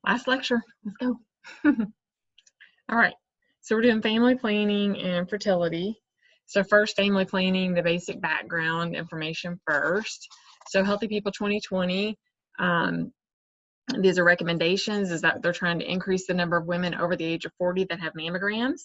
Last lecture. Let's go. All right. So we're doing family planning and fertility. So first, family planning, the basic background information first. So Healthy People 2020, these are recommendations, is that they're trying to increase the number of women over the age of 40 that have mammograms.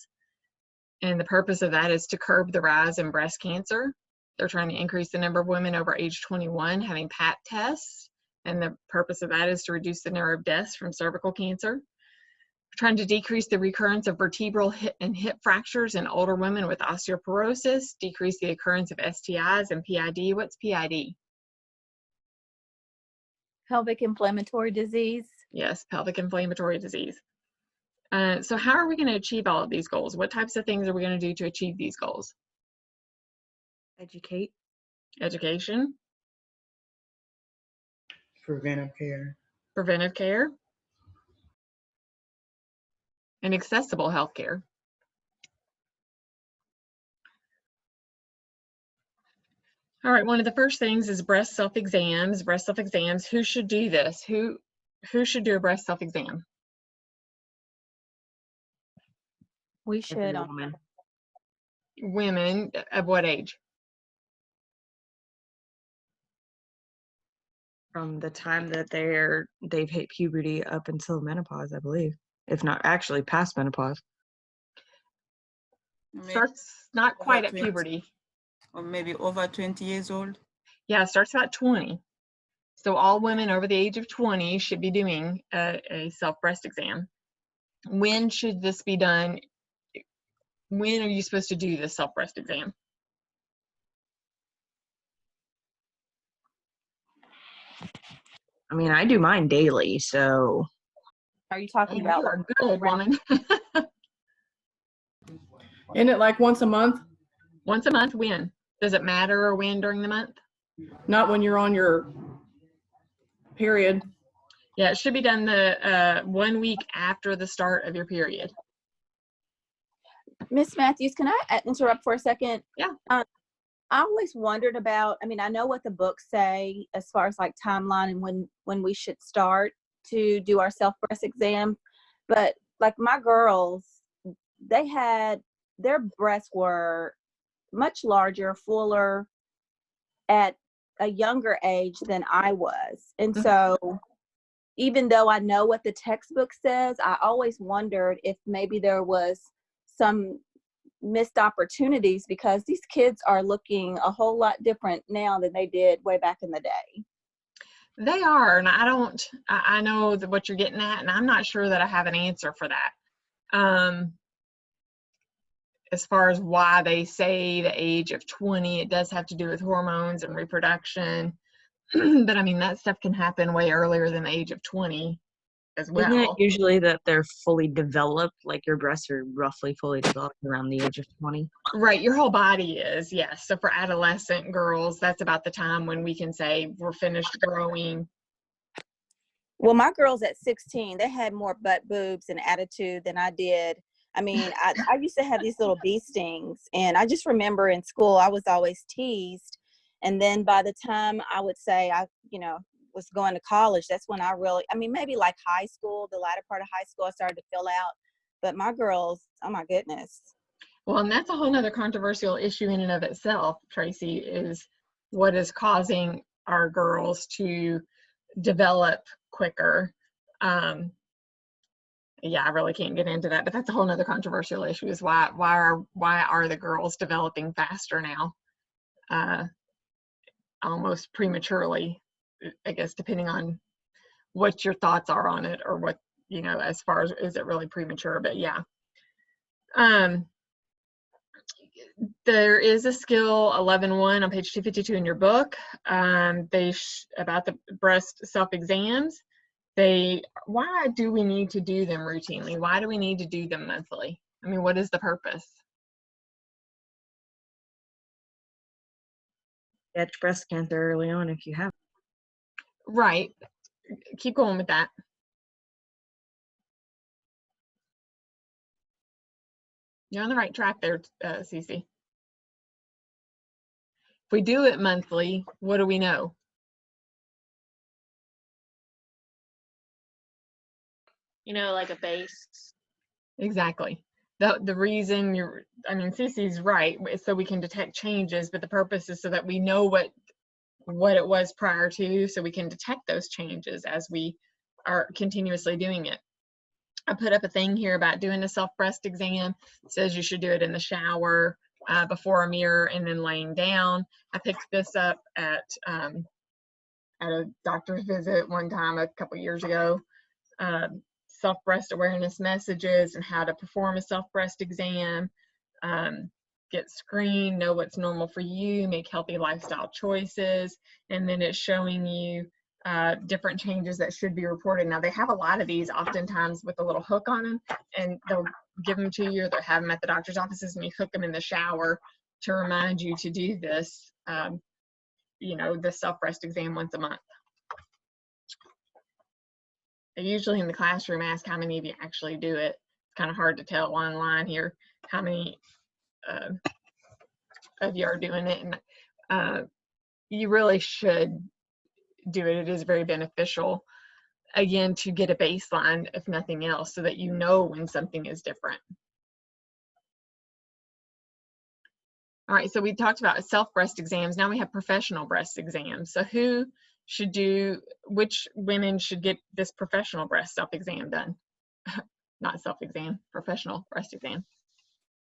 And the purpose of that is to curb the rise in breast cancer. They're trying to increase the number of women over age 21 having Pap tests. And the purpose of that is to reduce the number of deaths from cervical cancer. We're trying to decrease the recurrence of vertebral and hip fractures in older women with osteoporosis, decrease the occurrence of STIs and PID. What's PID? Pelvic inflammatory disease. Yes, pelvic inflammatory disease. So how are we going to achieve all of these goals? What types of things are we going to do to achieve these goals? Educate. Education. Preventive care. Preventive care. And accessible health care. All right, one of the first things is breast self-exams. Breast self-exams, who should do this? Who should do a breast self-exam? We should. Woman. Women of what age? From the time that they've hit puberty up until menopause, I believe. If not actually past menopause. Starts not quite at puberty. Or maybe over 20 years old. Yeah, it starts about 20. So all women over the age of 20 should be doing a self-breast exam. When should this be done? When are you supposed to do this self-breast exam? I mean, I do mine daily, so. Are you talking about? You are good, woman. Isn't it like once a month? Once a month, when? Does it matter or when during the month? Not when you're on your period. Yeah, it should be done the 1 week after the start of your period. Miss Matthews, can I interrupt for a second? Yeah. I always wondered about, I mean, I know what the books say as far as like timeline and when we should start to do our self-breast exam, but like my girls, their breasts were much larger, fuller at a younger age than I was. And so even though I know what the textbook says, I always wondered if maybe there was some missed opportunities because these kids are looking a whole lot different now than they did way back in the day. They are, and I know what you're getting at, and I'm not sure that I have an answer for that. As far as why they say the age of 20, it does have to do with hormones and reproduction. But I mean, that stuff can happen way earlier than the age of 20 as well. Isn't it usually that they're fully developed, like your breasts are roughly fully developed around the age of 20? Right, your whole body is, yes. So for adolescent girls, that's about the time when we can say we're finished growing. Well, my girls at 16, they had more butt boobs and attitude than I did. I mean, I used to have these little bee stings, and I just remember in school I was always teased. And then by the time I would say I, was going to college, that's when I really, I mean, maybe like high school, the latter part of high school, I started to fill out. But my girls, oh my goodness. Well, and that's a whole nother controversial issue in and of itself, Tracy, is what is causing our girls to develop quicker. Yeah, I really can't get into that, but that's a whole nother controversial issue, is why are the girls developing faster now? Almost prematurely, I guess, depending on what your thoughts are on it, or what, as far as, is it really premature? But yeah. There is a skill 11.1 on page 252 in your book. About the breast self-exams. Why do we need to do them routinely? Why do we need to do them monthly? I mean, what is the purpose? Catch breast cancer early on if you have. Right. Keep going with that. You're on the right track there, Cece. If we do it monthly, what do we know? you know, like a base. Exactly. The reason I mean, Cece's right, so we can detect changes, but the purpose is so that we know what it was prior to, so we can detect those changes as we are continuously doing it. I put up a thing here about doing a self-breast exam. It says you should do it in the shower, before a mirror, and then laying down. I picked this up at a doctor's visit one time a couple years ago. Self-breast awareness messages and how to perform a self-breast exam, get screened, know what's normal for you, make healthy lifestyle choices, and then it's showing you different changes that should be reported. Now, they have a lot of these oftentimes with a little hook on them, and they'll give them to you, or they'll have them at the doctor's offices, and you hook them in the shower to remind you to do this, you know, the self-breast exam once a month. They usually in the classroom ask how many of you actually do it. It's kind of hard to tell online here how many of you are doing it, and you really should do it. It is very beneficial, again, to get a baseline, if nothing else, so that you know when something is different. All right, so we talked about self-breast exams. Now we have professional breast exams. So which women should get this professional breast self-exam done? Not self-exam, professional breast exam.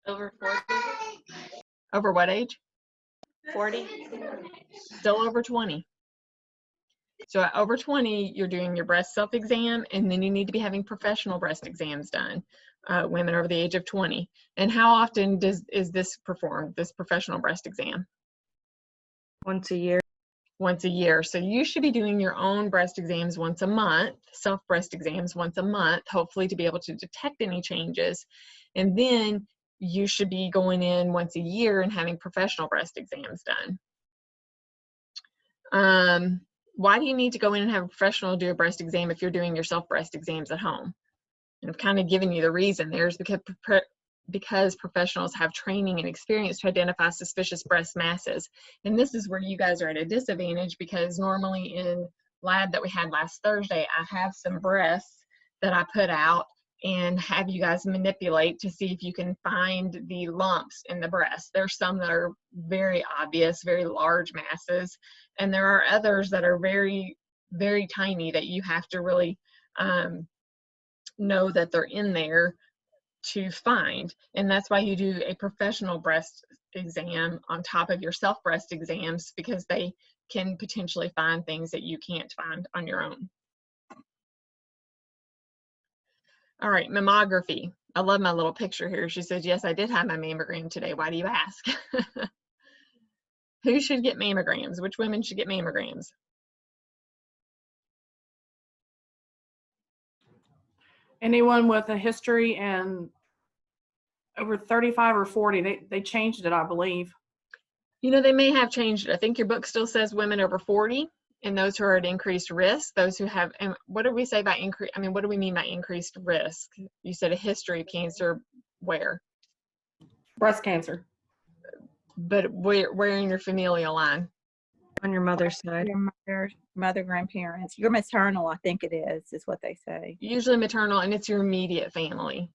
Over 40. Over what age? 40. Still over 20. So at over 20, you're doing your breast self-exam, and then you need to be having professional breast exams done, women over the age of 20. And how often is this performed, this professional breast exam? Once a year. Once a year. So you should be doing your own breast exams once a month, self-breast exams once a month, hopefully to be able to detect any changes. And then you should be going in once a year and having professional breast exams done. Why do you need to go in and have a professional do a breast exam if you're doing your self-breast exams at home? And I've kind of given you the reason. There's because professionals have training and experience to identify suspicious breast masses. And this is where you guys are at a disadvantage, because normally in lab that we had last Thursday, I have some breasts that I put out and have you guys manipulate to see if you can find the lumps in the breast. There's some that are very obvious, very large masses, and there are others that are very, very tiny that you have to really know that they're in there to find. And that's why you do a professional breast exam on top of your self-breast exams, because they can potentially find things that you can't find on your own. All right, mammography. I love my little picture here. She says, yes, I did have my mammogram today. Why do you ask? Who should get mammograms? Which women should get mammograms? Anyone with a history and over 35 or 40, they changed it, I believe. You know, they may have changed it. I think your book still says women over 40 and those who are at increased risk, those who have, and what do we say by increase? I mean, what do we mean by increased risk? You said a history of cancer, where? Breast cancer. But where in your familial line? On your mother's side. Your mother, grandparents. Your maternal, I think it is what they say. Usually maternal, and it's your immediate family.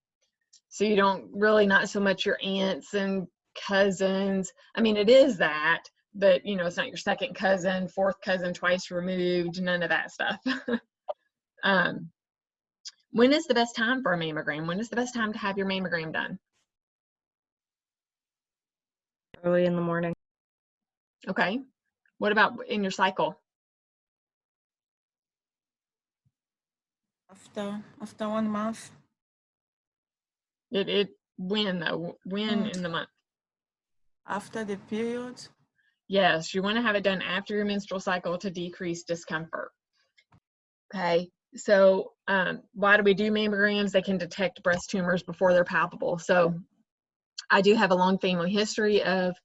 So you don't really, not so much your aunts and cousins. I mean, it is that, but you know, it's not your second cousin, fourth cousin, twice removed, none of that stuff. When is the best time for a mammogram? When is the best time to have your mammogram done? Early in the morning. Okay. What about in your cycle? After 1 month. When though? When in the month? After the period. Yes, you want to have it done after your menstrual cycle to decrease discomfort. Okay, so why do we do mammograms? They can detect breast tumors before they're palpable. So I do have a long family history of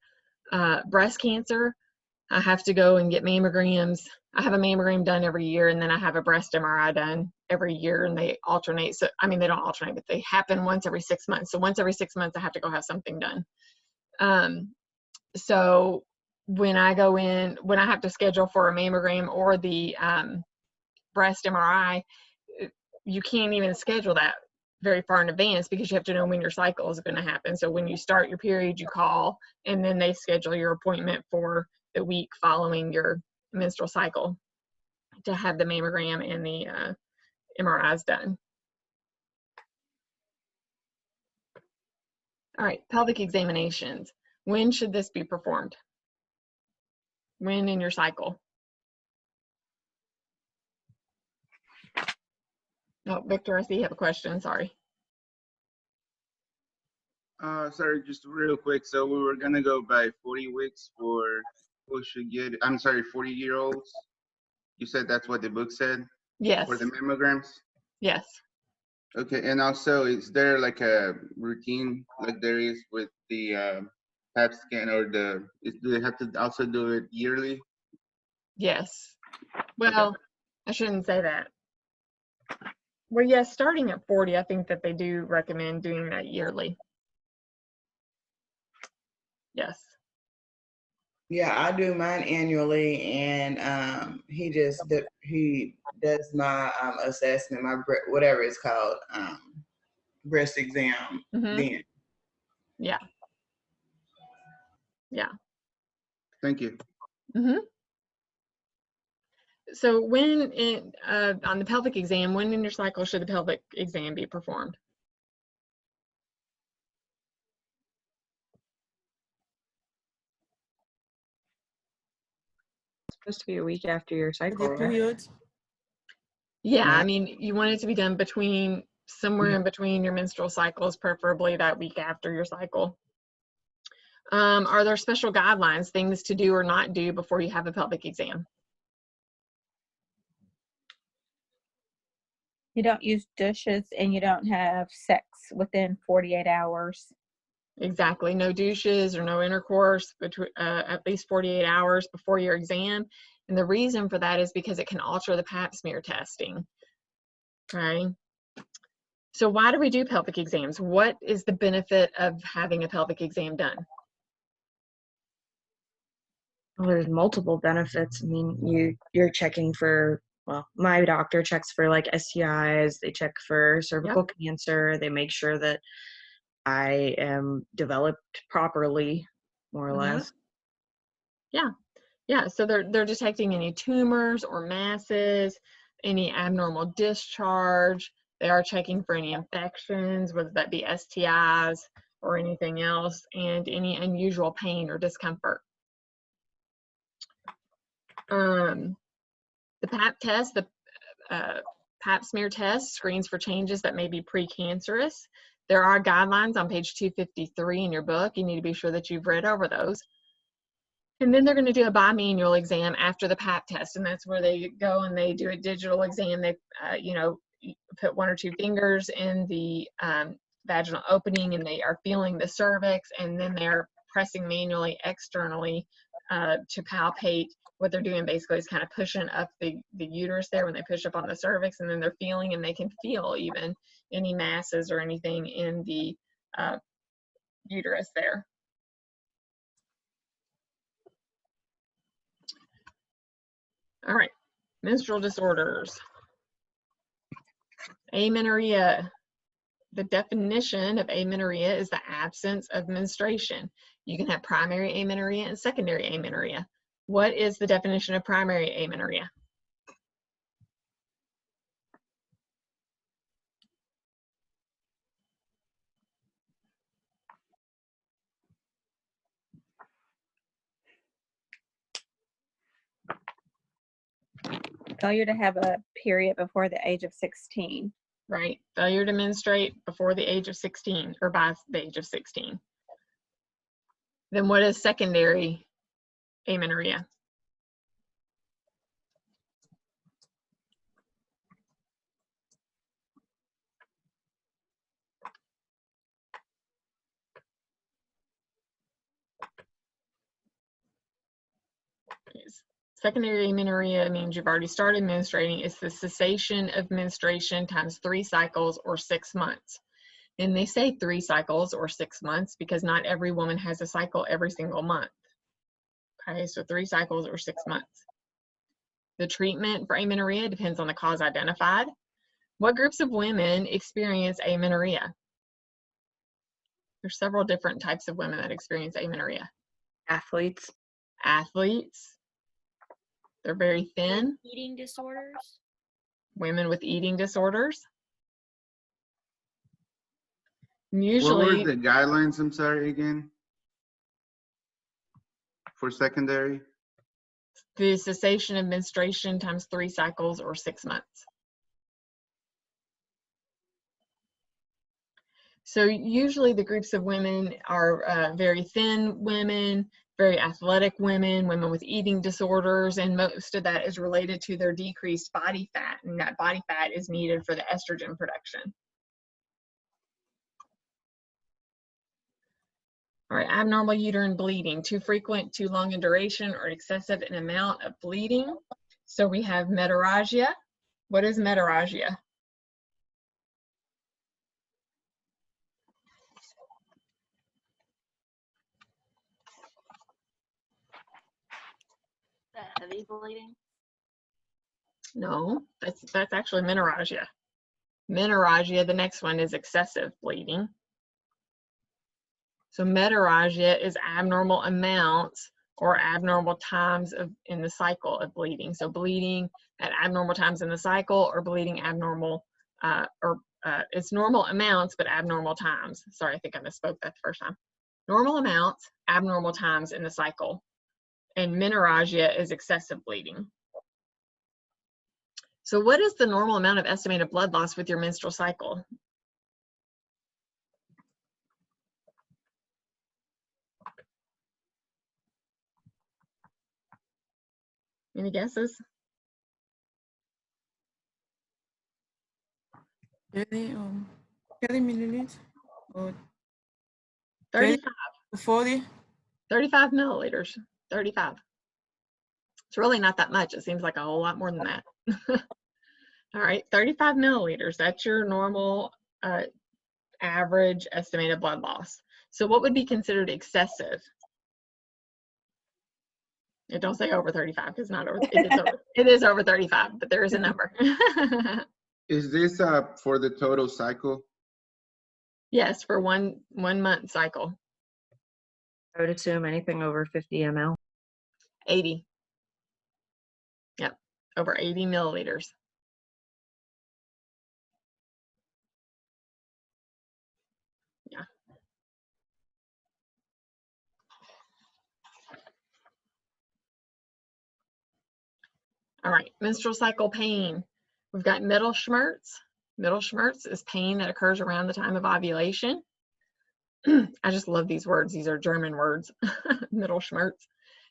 breast cancer. I have to go and get mammograms. I have a mammogram done every year, and then I have a breast MRI done every year, and they alternate. So, I mean, they don't alternate, but they happen once every 6 months. So once every 6 months, I have to go have something done. So when I go in, when I have to schedule for a mammogram or the breast MRI, you can't even schedule that very far in advance because you have to know when your cycle is going to happen. So when you start your period, you call, and then they schedule your appointment for the week following your menstrual cycle to have the mammogram and the MRIs done. All right, pelvic examinations. When should this be performed? When in your cycle? Oh, Victor, I see you have a question. Sorry. Sorry, just real quick. So we were gonna go by 40 weeks for who should get, I'm sorry, 40-year-olds. You said that's what the book said Yes. for the mammograms? Yes. Okay, and also, is there like a routine like there is with the Pap scan, or do they have to also do it yearly? Yes. Well, I shouldn't say that. Well, yes, starting at 40, I think that they do recommend doing that yearly. Yes. Yeah, I do mine annually, and he does my assessment, my whatever it's called, breast exam. Mhm. Then. Yeah. Yeah. Thank you. Mm-hmm. So when on the pelvic exam, when in your cycle should the pelvic exam be performed? It's supposed to be a week after your cycle, The right? period. Yeah, I Right. mean, you want it to be done somewhere in between your menstrual cycles, preferably that week after your cycle. Are there special guidelines, things to do or not do before you have a pelvic exam? You don't use douches and you don't have sex within 48 hours. Exactly. No douches or no intercourse between at least 48 hours before your exam. And the reason for that is because it can alter the Pap smear testing. Okay. So why do we do pelvic exams? What is the benefit of having a pelvic exam done? Well, there's multiple benefits. I mean, you're checking for, well, my doctor checks for like STIs, they check for cervical cancer, they make sure that I am developed properly, more or less. Yeah. Yeah. So they're detecting any tumors or masses, any abnormal discharge. They are checking for any infections, whether that be STIs or anything else, and any unusual pain or discomfort. The Pap test, the Pap smear test screens for changes that may be precancerous. There are guidelines on page 253 in your book. You need to be sure that you've read over those. And then they're going to do a bimanual exam after the Pap test, and that's where they go and they do a digital exam. They, put 1 or 2 fingers in the vaginal opening, and they are feeling the cervix, and then they're pressing manually externally to palpate. What they're doing basically is kind of pushing up the uterus there when they push up on the cervix, and then they're feeling, and they can feel even any masses or anything in the uterus there. All right, menstrual disorders. Amenorrhea. The definition of amenorrhea is the absence of menstruation. You can have primary amenorrhea and secondary amenorrhea. What is the definition of primary amenorrhea? Failure to have a period before the age of 16. Right, failure to menstruate before the age of 16 or by the age of 16. Then what is secondary amenorrhea? Secondary amenorrhea means you've already started menstruating. It's the cessation of menstruation times 3 cycles or 6 months. And they say 3 cycles or 6 months because not every woman has a cycle every single month. Okay, so 3 cycles or 6 months. The treatment for amenorrhea depends on the cause identified. What groups of women experience amenorrhea? There's several different types of women that experience amenorrhea. Athletes. Athletes, they're very thin. Eating disorders. Women with eating disorders. What were Usually, the guidelines, I'm sorry, again? For secondary? the cessation of menstruation times 3 cycles or 6 months. So usually the groups of women are very thin women, very athletic women, women with eating disorders, and most of that is related to their decreased body fat, and that body fat is needed for the estrogen production. All right, abnormal uterine bleeding, too frequent, too long in duration, or excessive in amount of bleeding. So we have metorrhagia. What is metorrhagia? Heavy bleeding. No, that's actually menorrhagia. Menorrhagia, the next one is excessive bleeding. So metorrhagia is abnormal amounts or abnormal times in the cycle of bleeding. So bleeding at abnormal times in the cycle, or bleeding abnormal, it's normal amounts but abnormal times. Sorry, I think I misspoke that the first time. Normal amounts, abnormal times in the cycle. And menorrhagia is excessive bleeding. So what is the normal amount of estimated blood loss with your menstrual cycle? Any guesses? 30 milliliters or 35, 40. 35 milliliters, 35. It's really not that much. It seems like a whole lot more than that. All right, 35 milliliters, that's your normal average estimated blood loss. So what would be considered excessive? It don't say over 35 because not over, it is over 35, but there is a number. Is this for the total cycle? Yes, for one month cycle. I would assume anything over 50 ml. 80. Yep, over 80 milliliters. Yeah. All right, menstrual cycle pain. We've got Mittelschmerz. Mittelschmerz is pain that occurs around the time of ovulation. I just love these words. These are German words, Mittelschmerz.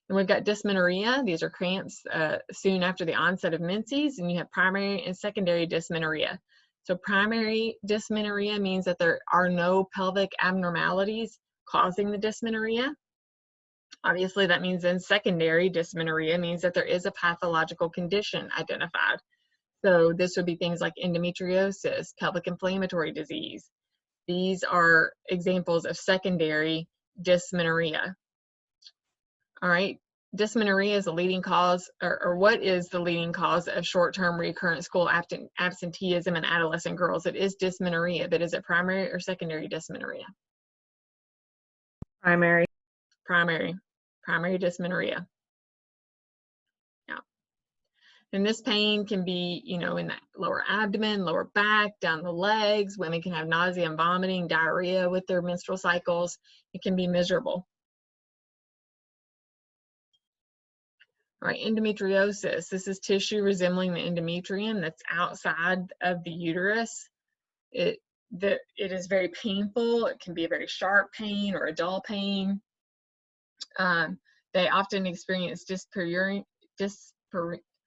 And we've got dysmenorrhea. These are cramps soon after the onset of menses, and you have primary and secondary dysmenorrhea. So primary dysmenorrhea means that there are no pelvic abnormalities causing the dysmenorrhea. Obviously, that means then secondary dysmenorrhea means that there is a pathological condition identified. So this would be things like endometriosis, pelvic inflammatory disease. These are examples of secondary dysmenorrhea. All right, dysmenorrhea is a leading cause, or what is the leading cause of short-term recurrent school absenteeism in adolescent girls? It is dysmenorrhea, but is it primary or secondary dysmenorrhea? Primary. Primary dysmenorrhea. Yeah. And this pain can be, you know, in the lower abdomen, lower back, down the legs. Women can have nausea and vomiting, diarrhea with their menstrual cycles. It can be miserable. All right, endometriosis. This is tissue resembling the endometrium that's outside of the uterus. It is very painful. It can be a very sharp pain or a dull pain. They often experience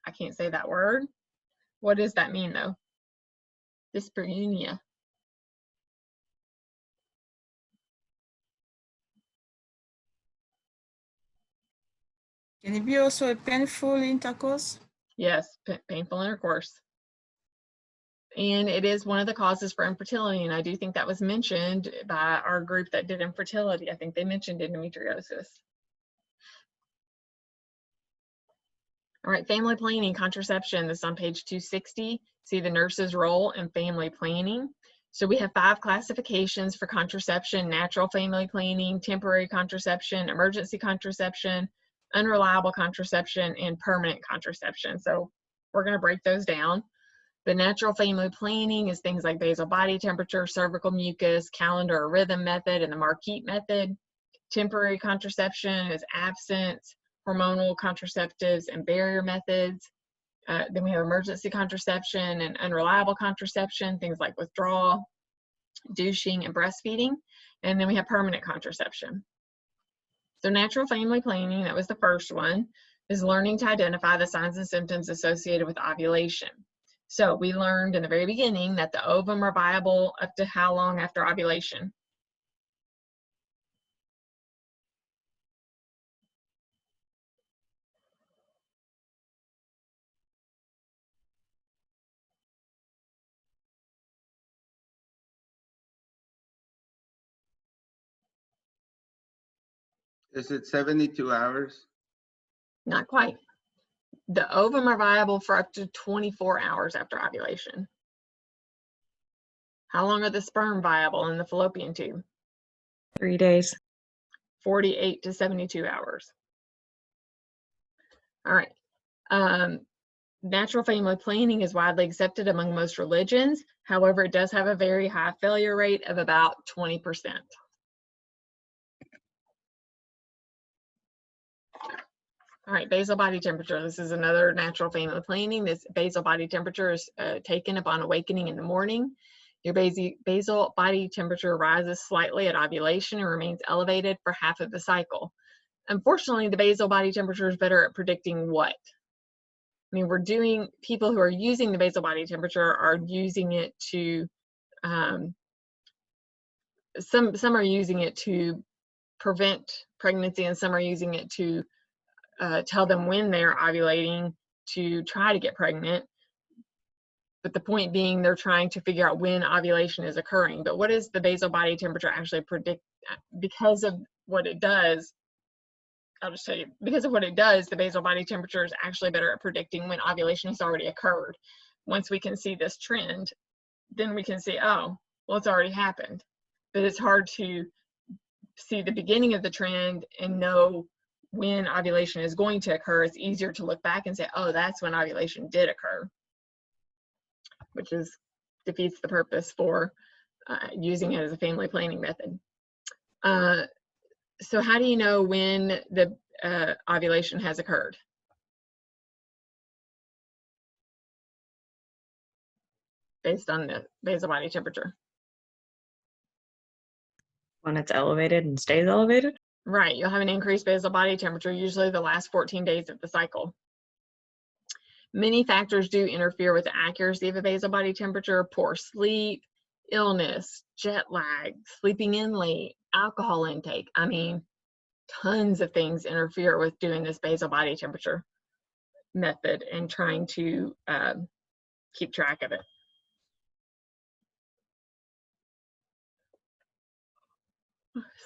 I can't say that word. What does that mean though? Dyspareunia. Can it be also a painful intercourse? Yes, painful intercourse. And it is one of the causes for infertility, and I do think that was mentioned by our group that did infertility. I think they mentioned endometriosis. All right, family planning, contraception. This is on page 260. See the nurse's role in family planning. So we have 5 classifications for contraception: natural family planning, temporary contraception, emergency contraception, unreliable contraception, and permanent contraception. So we're going to break those down. The natural family planning is things like basal body temperature, cervical mucus, calendar or rhythm method, and the Marquette method. Temporary contraception is abstinence, hormonal contraceptives, and barrier methods. Then we have emergency contraception and unreliable contraception, things like withdrawal, douching, and breastfeeding. And then we have permanent contraception. So natural family planning, that was the first one, is learning to identify the signs and symptoms associated with ovulation. So we learned in the very beginning that the ovum are viable up to how long after ovulation? Is it 72 hours? Not quite. The ovum are viable for up to 24 hours after ovulation. How long are the sperm viable in the fallopian tube? 3 days. 48 to 72 hours. All right. Natural family planning is widely accepted among most religions. However, it does have a very high failure rate of about 20%. All right, basal body temperature. This is another natural family planning. This basal body temperature is taken upon awakening in the morning. Your basal body temperature rises slightly at ovulation and remains elevated for half of the cycle. Unfortunately, the basal body temperature is better at predicting what? I mean, people who are using the basal body temperature are using it to, some are using it to prevent pregnancy, and some are using it to tell them when they're ovulating to try to get pregnant. But the point being, they're trying to figure out when ovulation is occurring. But what does the basal body temperature actually predict? Because of what it does, I'll just tell you, because of what it does, the basal body temperature is actually better at predicting when ovulation has already occurred. Once we can see this trend, then we can see, oh, well, it's already happened. But it's hard to see the beginning of the trend and know when ovulation is going to occur. It's easier to look back and say, oh, that's when ovulation did occur, which defeats the purpose for using it as a family planning method. So how do you know when the ovulation has occurred? Based on the basal body temperature. When it's elevated and stays elevated? Right, you'll have an increased basal body temperature, usually the last 14 days of the cycle. Many factors do interfere with the accuracy of a basal body temperature: poor sleep, illness, jet lag, sleeping in late, alcohol intake. I mean, tons of things interfere with doing this basal body temperature method and trying to keep track of it.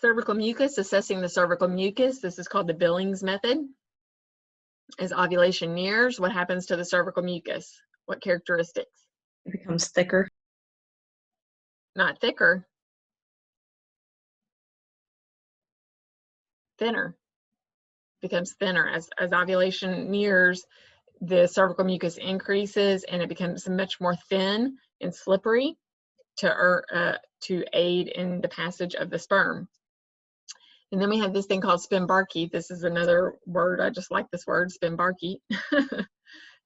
Cervical mucus, assessing the cervical mucus. This is called the Billings method. As ovulation nears, what happens to the cervical mucus? What characteristics? It becomes thicker. Not thicker. Thinner. Becomes thinner. As ovulation nears, the cervical mucus increases and it becomes much more thin and slippery to aid in the passage of the sperm. And then we have this thing called spin-barkey. This is another word. I just like this word, spin-barkey.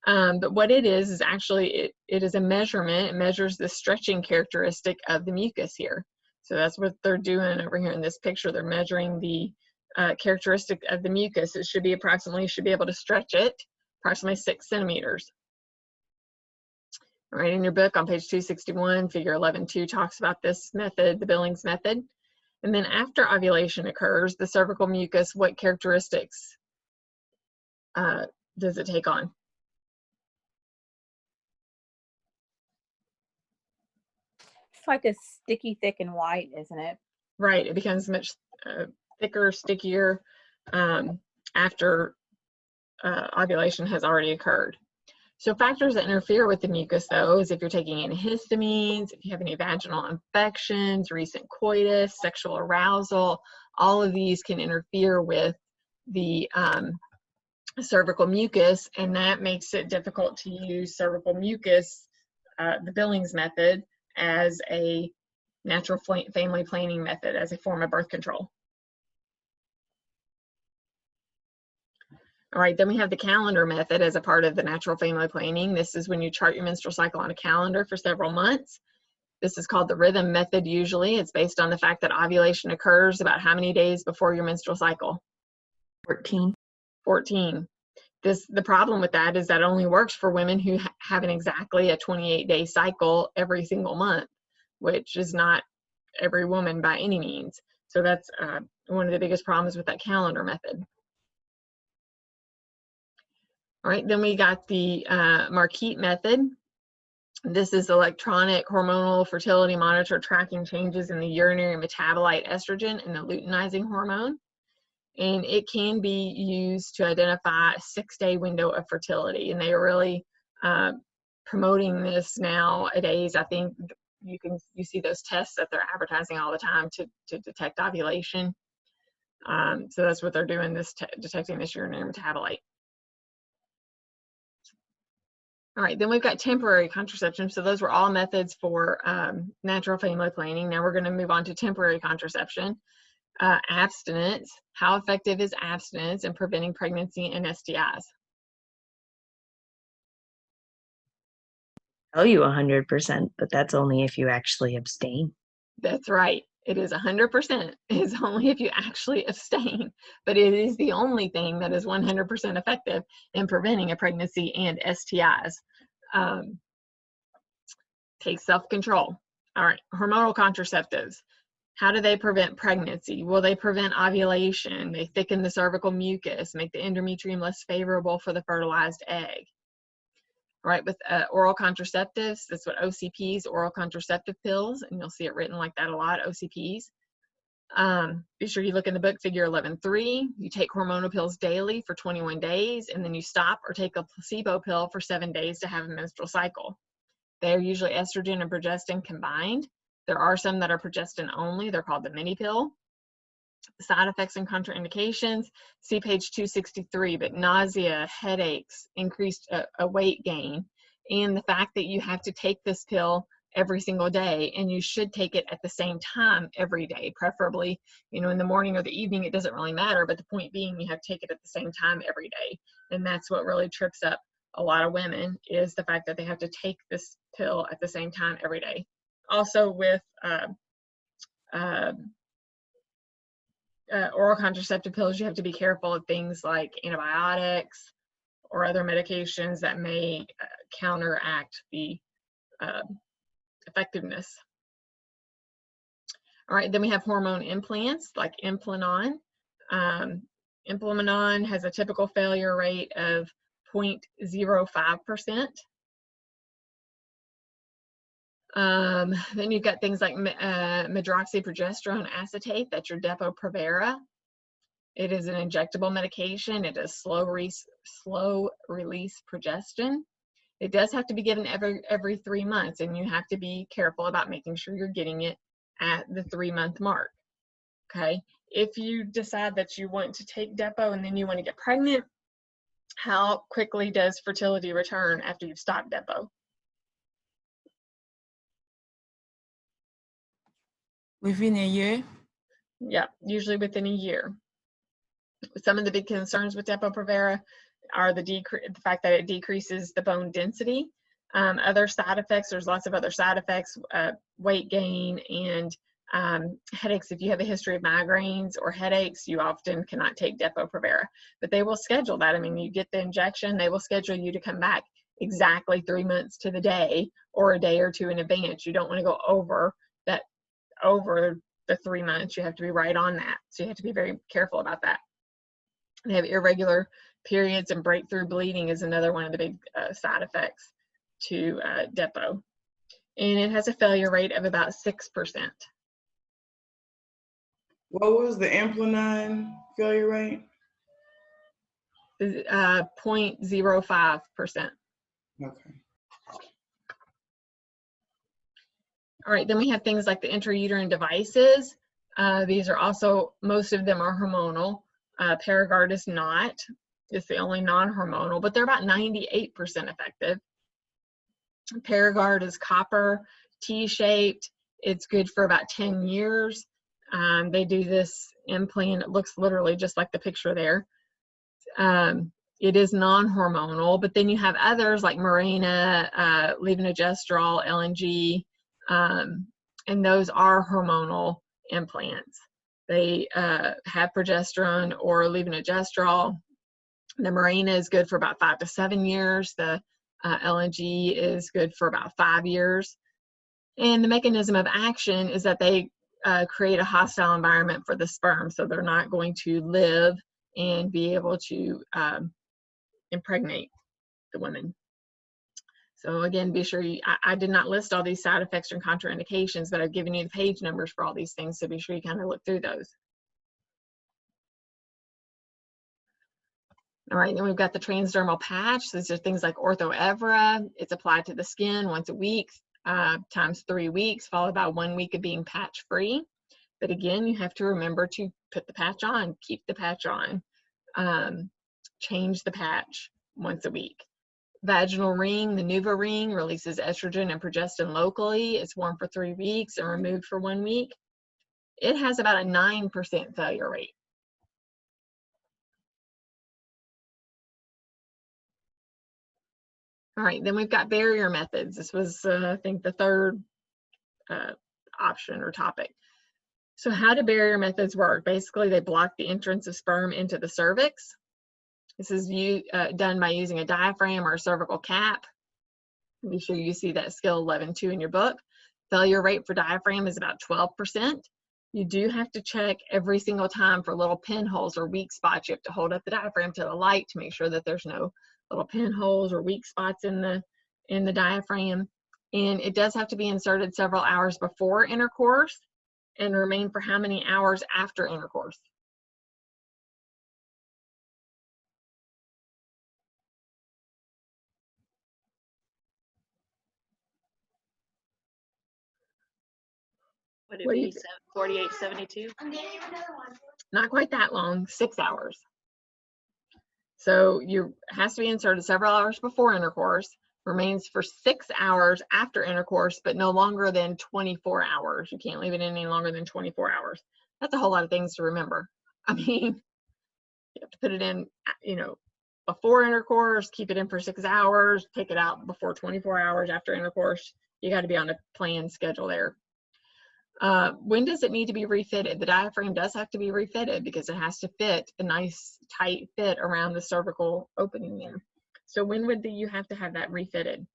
But what it is actually, it is a measurement. It measures the stretching characteristic of the mucus here. So that's what they're doing over here in this picture. They're measuring the characteristic of the mucus. It should be able to stretch it approximately 6 centimeters. All right, in your book on page 261, figure 11.2 talks about this method, the Billings method. And then after ovulation occurs, the cervical mucus, what characteristics does it take on? It's like a sticky, thick, and white, isn't it? Right, it becomes much thicker, stickier after ovulation has already occurred. So factors that interfere with the mucus, though, is if you're taking antihistamines, if you have any vaginal infections, recent coitus, sexual arousal, all of these can interfere with the cervical mucus, and that makes it difficult to use cervical mucus, the Billings method, as a natural family planning method, as a form of birth control. All right, then we have the calendar method as a part of the natural family planning. This is when you chart your menstrual cycle on a calendar for several months. This is called the rhythm method usually. It's based on the fact that ovulation occurs about how many days before your menstrual cycle? 14. 14. The problem with that is that it only works for women who have an exactly a 28-day cycle every single month, which is not every woman by any means. So that's one of the biggest problems with that calendar method. All right, then we got the Marquette method. This is electronic hormonal fertility monitor tracking changes in the urinary metabolite estrogen and the luteinizing hormone. And it can be used to identify a 6-day window of fertility. And they are really promoting this nowadays. I think you see those tests that they're advertising all the time to detect ovulation. So that's what they're doing, detecting this urinary metabolite. All right, then we've got temporary contraception. So those were all methods for natural family planning. Now we're going to move on to temporary contraception. Abstinence. How effective is abstinence in preventing pregnancy and STIs? Tell you 100%, but that's only if you actually abstain. That's right. It is 100%. It's only if you actually abstain, but it is the only thing that is 100% effective in preventing a pregnancy and STIs. Take self-control. All right, hormonal contraceptives. How do they prevent pregnancy? Well, they prevent ovulation. They thicken the cervical mucus, make the endometrium less favorable for the fertilized egg. All right, with oral contraceptives, that's what OCPs, oral contraceptive pills, and you'll see it written like that a lot, OCPs. Be sure you look in the book, figure 11.3. You take hormonal pills daily for 21 days, and then you stop or take a placebo pill for 7 days to have a menstrual cycle. They're usually estrogen and progestin combined. There are some that are progestin only. They're called the mini pill. Side effects and contraindications, see page 263, but nausea, headaches, increased weight gain, and the fact that you have to take this pill every single day, and you should take it at the same time every day, preferably, in the morning or the evening. It doesn't really matter, but the point being you have to take it at the same time every day, and that's what really trips up a lot of women, is the fact that they have to take this pill at the same time every day. Also with oral contraceptive pills, you have to be careful of things like antibiotics or other medications that may counteract the effectiveness. All right, then we have hormone implants like Implanon. Implanon has a typical failure rate of 0.05%. Then you've got things like medroxyprogesterone acetate, that's your Depo-Provera. It is an injectable medication. It is slow release progestin. It does have to be given every 3 months, and you have to be careful about making sure you're getting it at the 3-month mark. Okay, if you decide that you want to take Depo and then you want to get pregnant, how quickly does fertility return after you've stopped Depo? Within a year? Yeah, usually within a year. Some of the big concerns with Depo-Provera are the fact that it decreases the bone density. Other side effects, there's lots of other side effects, weight gain and headaches. If you have a history of migraines or headaches, you often cannot take Depo-Provera, but they will schedule that. I mean, you get the injection, they will schedule you to come back exactly 3 months to the day or a day or two in advance. You don't want to go over the 3 months. You have to be right on that. So you have to be very careful about that. They have irregular periods, and breakthrough bleeding is another one of the big side effects to Depo. And it has a failure rate of about 6%. What was the Implanon failure rate? 0.05%. Okay. All right, then we have things like the intrauterine devices. These are also, most of them are hormonal. Paragard is not. It's the only non-hormonal, but they're about 98% effective. Paragard is copper, T-shaped. It's good for about 10 years. They do this implant. It looks literally just like the picture there. It is non-hormonal, but then you have others like Mirena, levonorgestrel, LNG, and those are hormonal implants. They have progesterone or levonorgestrel. The Mirena is good for about 5 to 7 years. The LNG is good for about 5 years. And the mechanism of action is that they create a hostile environment for the sperm, so they're not going to live and be able to impregnate the women. So again, be sure I did not list all these side effects and contraindications, but I've given you the page numbers for all these things, so be sure you kind of look through those. All right, then we've got the transdermal patch. These are things like Ortho-Evra. It's applied to the skin once a week, times 3 weeks, followed by 1 week of being patch-free. But again, you have to remember to put the patch on, keep the patch on, change the patch once a week. Vaginal ring, the Nuva ring, releases estrogen and progestin locally. It's worn for 3 weeks and removed for 1 week. It has about a 9% failure rate. All right, then we've got barrier methods. This was, I think, the third option or topic. So how do barrier methods work? Basically, they block the entrance of sperm into the cervix. This is done by using a diaphragm or a cervical cap. Be sure you see that skill 11.2 in your book. Failure rate for diaphragm is about 12%. You do have to check every single time for little pinholes or weak spots. You have to hold up the diaphragm to the light to make sure that there's no little pinholes or weak spots in the diaphragm. And it does have to be inserted several hours before intercourse and remain for how many hours after intercourse? Would it What do be you- 48, 72? Not quite that long, 6 hours. So you has to be inserted several hours before intercourse, remains for 6 hours after intercourse, but no longer than 24 hours. You can't leave it in any longer than 24 hours. That's a whole lot of things to remember. I mean, you have to put it in, before intercourse, keep it in for 6 hours, take it out before 24 hours after intercourse. You got to be on a planned schedule there. When does it need to be refitted? The diaphragm does have to be refitted because it has to fit a nice tight fit around the cervical opening there. So when would you have to have that refitted?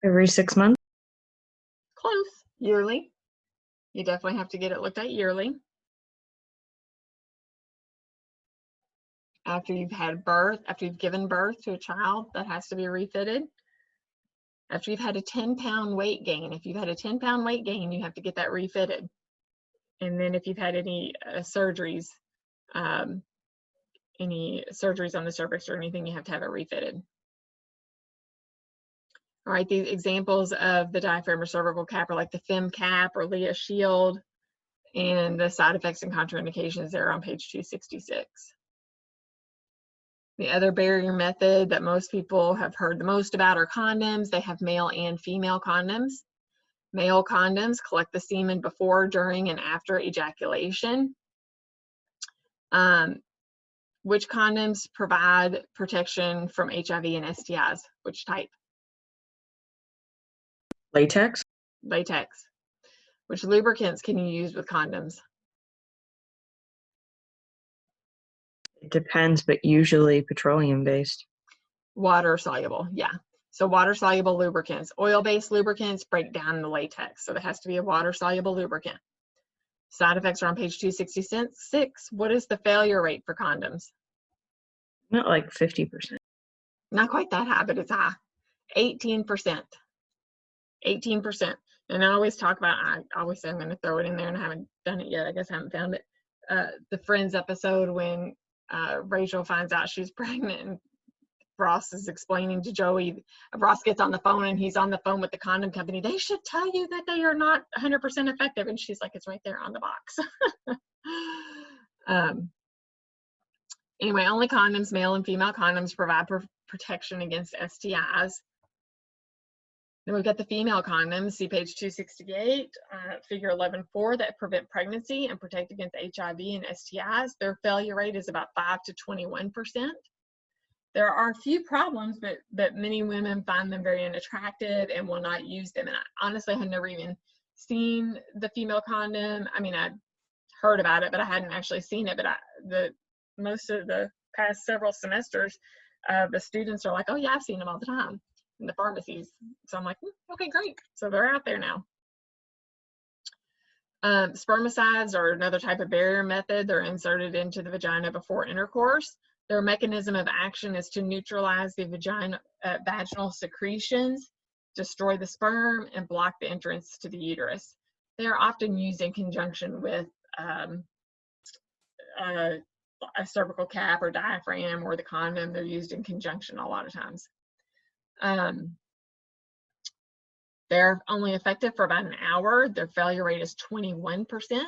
Every 6 months. Close. Yearly. You definitely have to get it looked at yearly. After you've had birth, after you've given birth to a child, that has to be refitted. After you've had a 10-pound weight gain, if you've had a 10-pound weight gain, you have to get that refitted. And then if you've had any surgeries on the cervix or anything, you have to have it refitted. All right, these examples of the diaphragm or cervical cap are like the FEM cap or Leah Shield, and the side effects and contraindications there on page 266. The other barrier method that most people have heard the most about are condoms. They have male and female condoms. Male condoms collect the semen before, during, and after ejaculation. Which condoms provide protection from HIV and STIs? Which type? Latex. Latex. Which lubricants can you use with condoms? It depends, but usually petroleum based. Water soluble, yeah. So water soluble lubricants. Oil-based lubricants break down the latex, so there has to be a water soluble lubricant. Side effects are on page 266. What is the failure rate for condoms? Not like 50%. Not quite that high, but it's high. 18%. 18%. And I always talk about, I always say I'm going to throw it in there, and I haven't done it yet. I guess I haven't found it. The Friends episode when Rachel finds out she's pregnant and Ross is explaining to Joey. Ross gets on the phone and he's on the phone with the condom company. They should tell you that they are not 100% effective. And she's like, it's right there on the box. Anyway, only condoms, male and female condoms, provide protection against STIs. Then we've got the female condoms, see page 268, figure 11.4, that prevent pregnancy and protect against HIV and STIs. Their failure rate is about 5 to 21%. There are a few problems, but many women find them very unattractive and will not use them. And I honestly had never even seen the female condom. I mean, I'd heard about it, but I hadn't actually seen it. But most of the past several semesters, the students are like, oh yeah, I've seen them all the time in the pharmacies. So I'm like, okay, great. So they're out there now. Spermicides are another type of barrier method. They're inserted into the vagina before intercourse. Their mechanism of action is to neutralize the vaginal secretions, destroy the sperm, and block the entrance to the uterus. They are often used in conjunction with a cervical cap or diaphragm or the condom. They're used in conjunction a lot of times. They're only effective for about an hour. Their failure rate is 21%.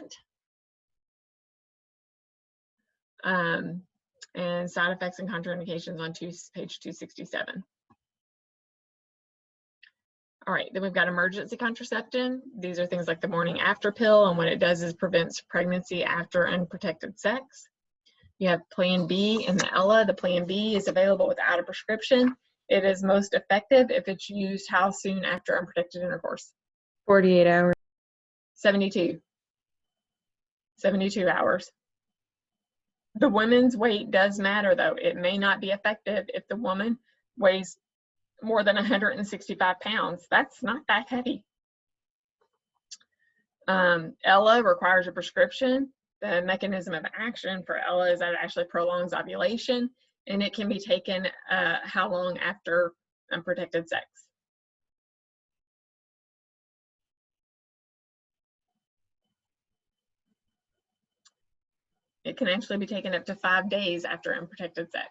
And side effects and contraindications on page 267. All right, then we've got emergency contraception. These are things like the morning after pill, and what it does is prevents pregnancy after unprotected sex. You have Plan B and the Ella. The Plan B is available without a prescription. It is most effective if it's used how soon after unprotected intercourse? 48 hours. 72 hours. The woman's weight does matter, though. It may not be effective if the woman weighs more than 165 pounds. That's not that heavy. Ella requires a prescription. The mechanism of action for Ella is that it actually prolongs ovulation, and it can be taken how long after unprotected sex? It can actually be taken up to 5 days after unprotected sex.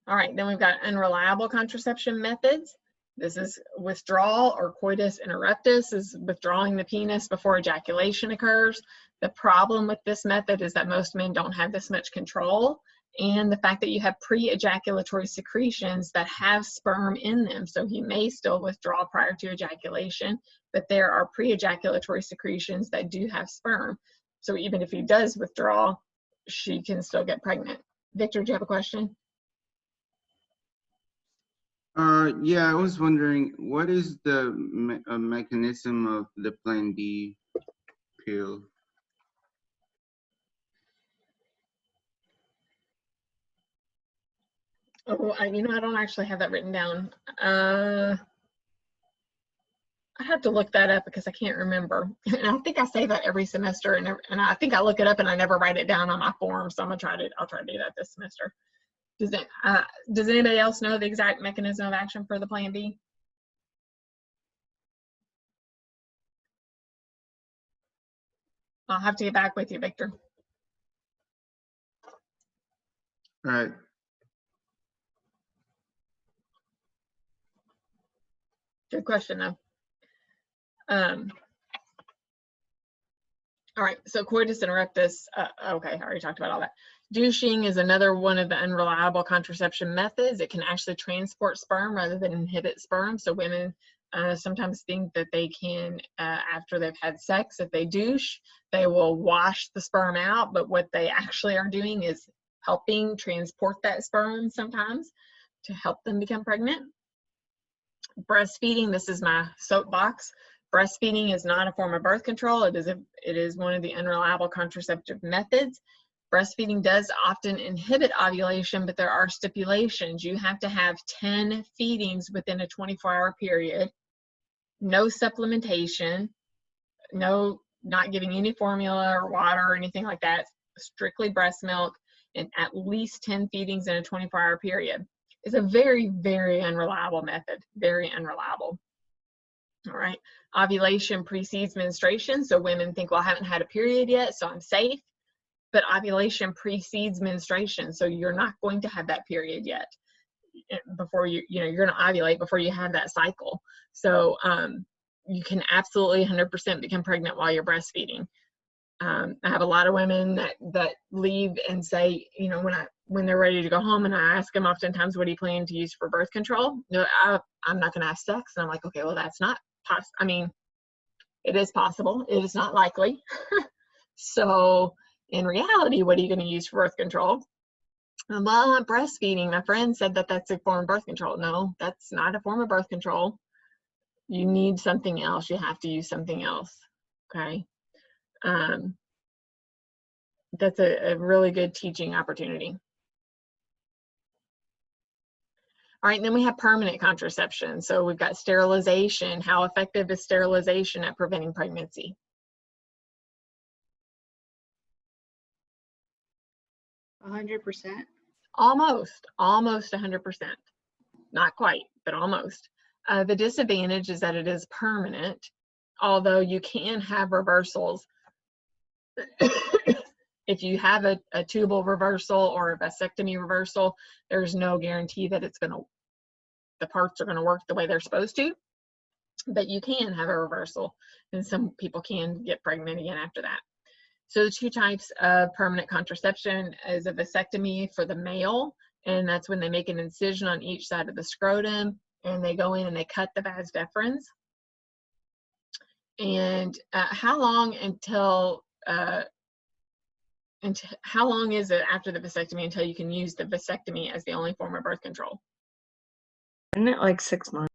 All right, then we've got unreliable contraception methods. This is withdrawal or coitus interruptus, is withdrawing the penis before ejaculation occurs. The problem with this method is that most men don't have this much control, and the fact that you have pre-ejaculatory secretions that have sperm in them. So he may still withdraw prior to ejaculation, but there are pre-ejaculatory secretions that do have sperm. So even if he does withdraw, she can still get pregnant. Victor, do you have a question? Yeah, I was wondering, what is the mechanism of the Plan B pill? Oh, I don't actually have that written down. I have to look that up because I can't remember. And I think I say that every semester, and I think I look it up and I never write it down on my form. So I'll try to do that this semester. Does anybody else know the exact mechanism of action for the Plan B? I'll have to get back with you, Victor. All right. Good question, though. All right, so coitus interruptus, okay, I already talked about all that. Douching is another one of the unreliable contraception methods. It can actually transport sperm rather than inhibit sperm. So women sometimes think that they can, after they've had sex, if they douche, they will wash the sperm out, but what they actually are doing is helping transport that sperm sometimes to help them become pregnant. Breastfeeding, this is my soapbox. Breastfeeding is not a form of birth control. It is one of the unreliable contraceptive methods. Breastfeeding does often inhibit ovulation, but there are stipulations. You have to have 10 feedings within a 24-hour period, no supplementation, not giving any formula or water or anything like that, strictly breast milk, and at least 10 feedings in a 24-hour period. is a very, very unreliable method, very unreliable. All right, ovulation precedes menstruation. So women think, well, I haven't had a period yet, so I'm safe. But ovulation precedes menstruation. So you're not going to have that period yet before you're going to ovulate before you have that cycle. So you can absolutely 100% become pregnant while you're breastfeeding. I have a lot of women that leave and say, you know, when they're ready to go home, and I ask them oftentimes, what do you plan to use for birth control? No, I'm not going to have sex. And I'm like, okay, well, that's not possible. I mean, it is possible. It is not likely. So in reality, what are you going to use for birth control? Well, I'm breastfeeding. My friend said that that's a form of birth control. No, that's not a form of birth control. You need something else. You have to use something else. Okay. That's a really good teaching opportunity. All right, and then we have permanent contraception. So we've got sterilization. How effective is sterilization at preventing pregnancy? %100%. Almost 100%. Not quite, but almost. The disadvantage is that it is permanent, although you can have reversals. If you have a tubal reversal or a vasectomy reversal, there's no guarantee that the parts are going to work the way they're supposed to, but you can have a reversal, and some people can get pregnant again after that. So the two types of permanent contraception is a vasectomy for the male, and that's when they make an incision on each side of the scrotum, and they go in and they cut the vas deferens. And how long how long is it after the vasectomy until you can use the vasectomy as the only form of birth control? Isn't it like 6 months?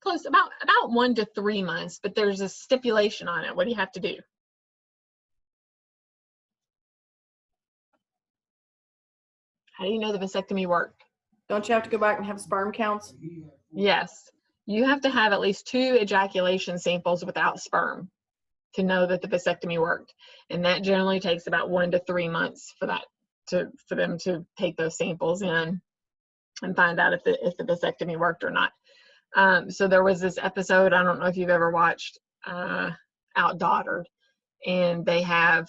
Close, about 1 to 3 months, but there's a stipulation on it. What do you have to do? How do you know the vasectomy worked? Don't you have to go back and have sperm counts? Yes, you have to have at least 2 ejaculation samples without sperm to know that the vasectomy worked, and that generally takes about 1 to 3 months for them to take those samples in and find out if the vasectomy worked or not. So there was this episode, I don't know if you've ever watched Outdaughtered, and they have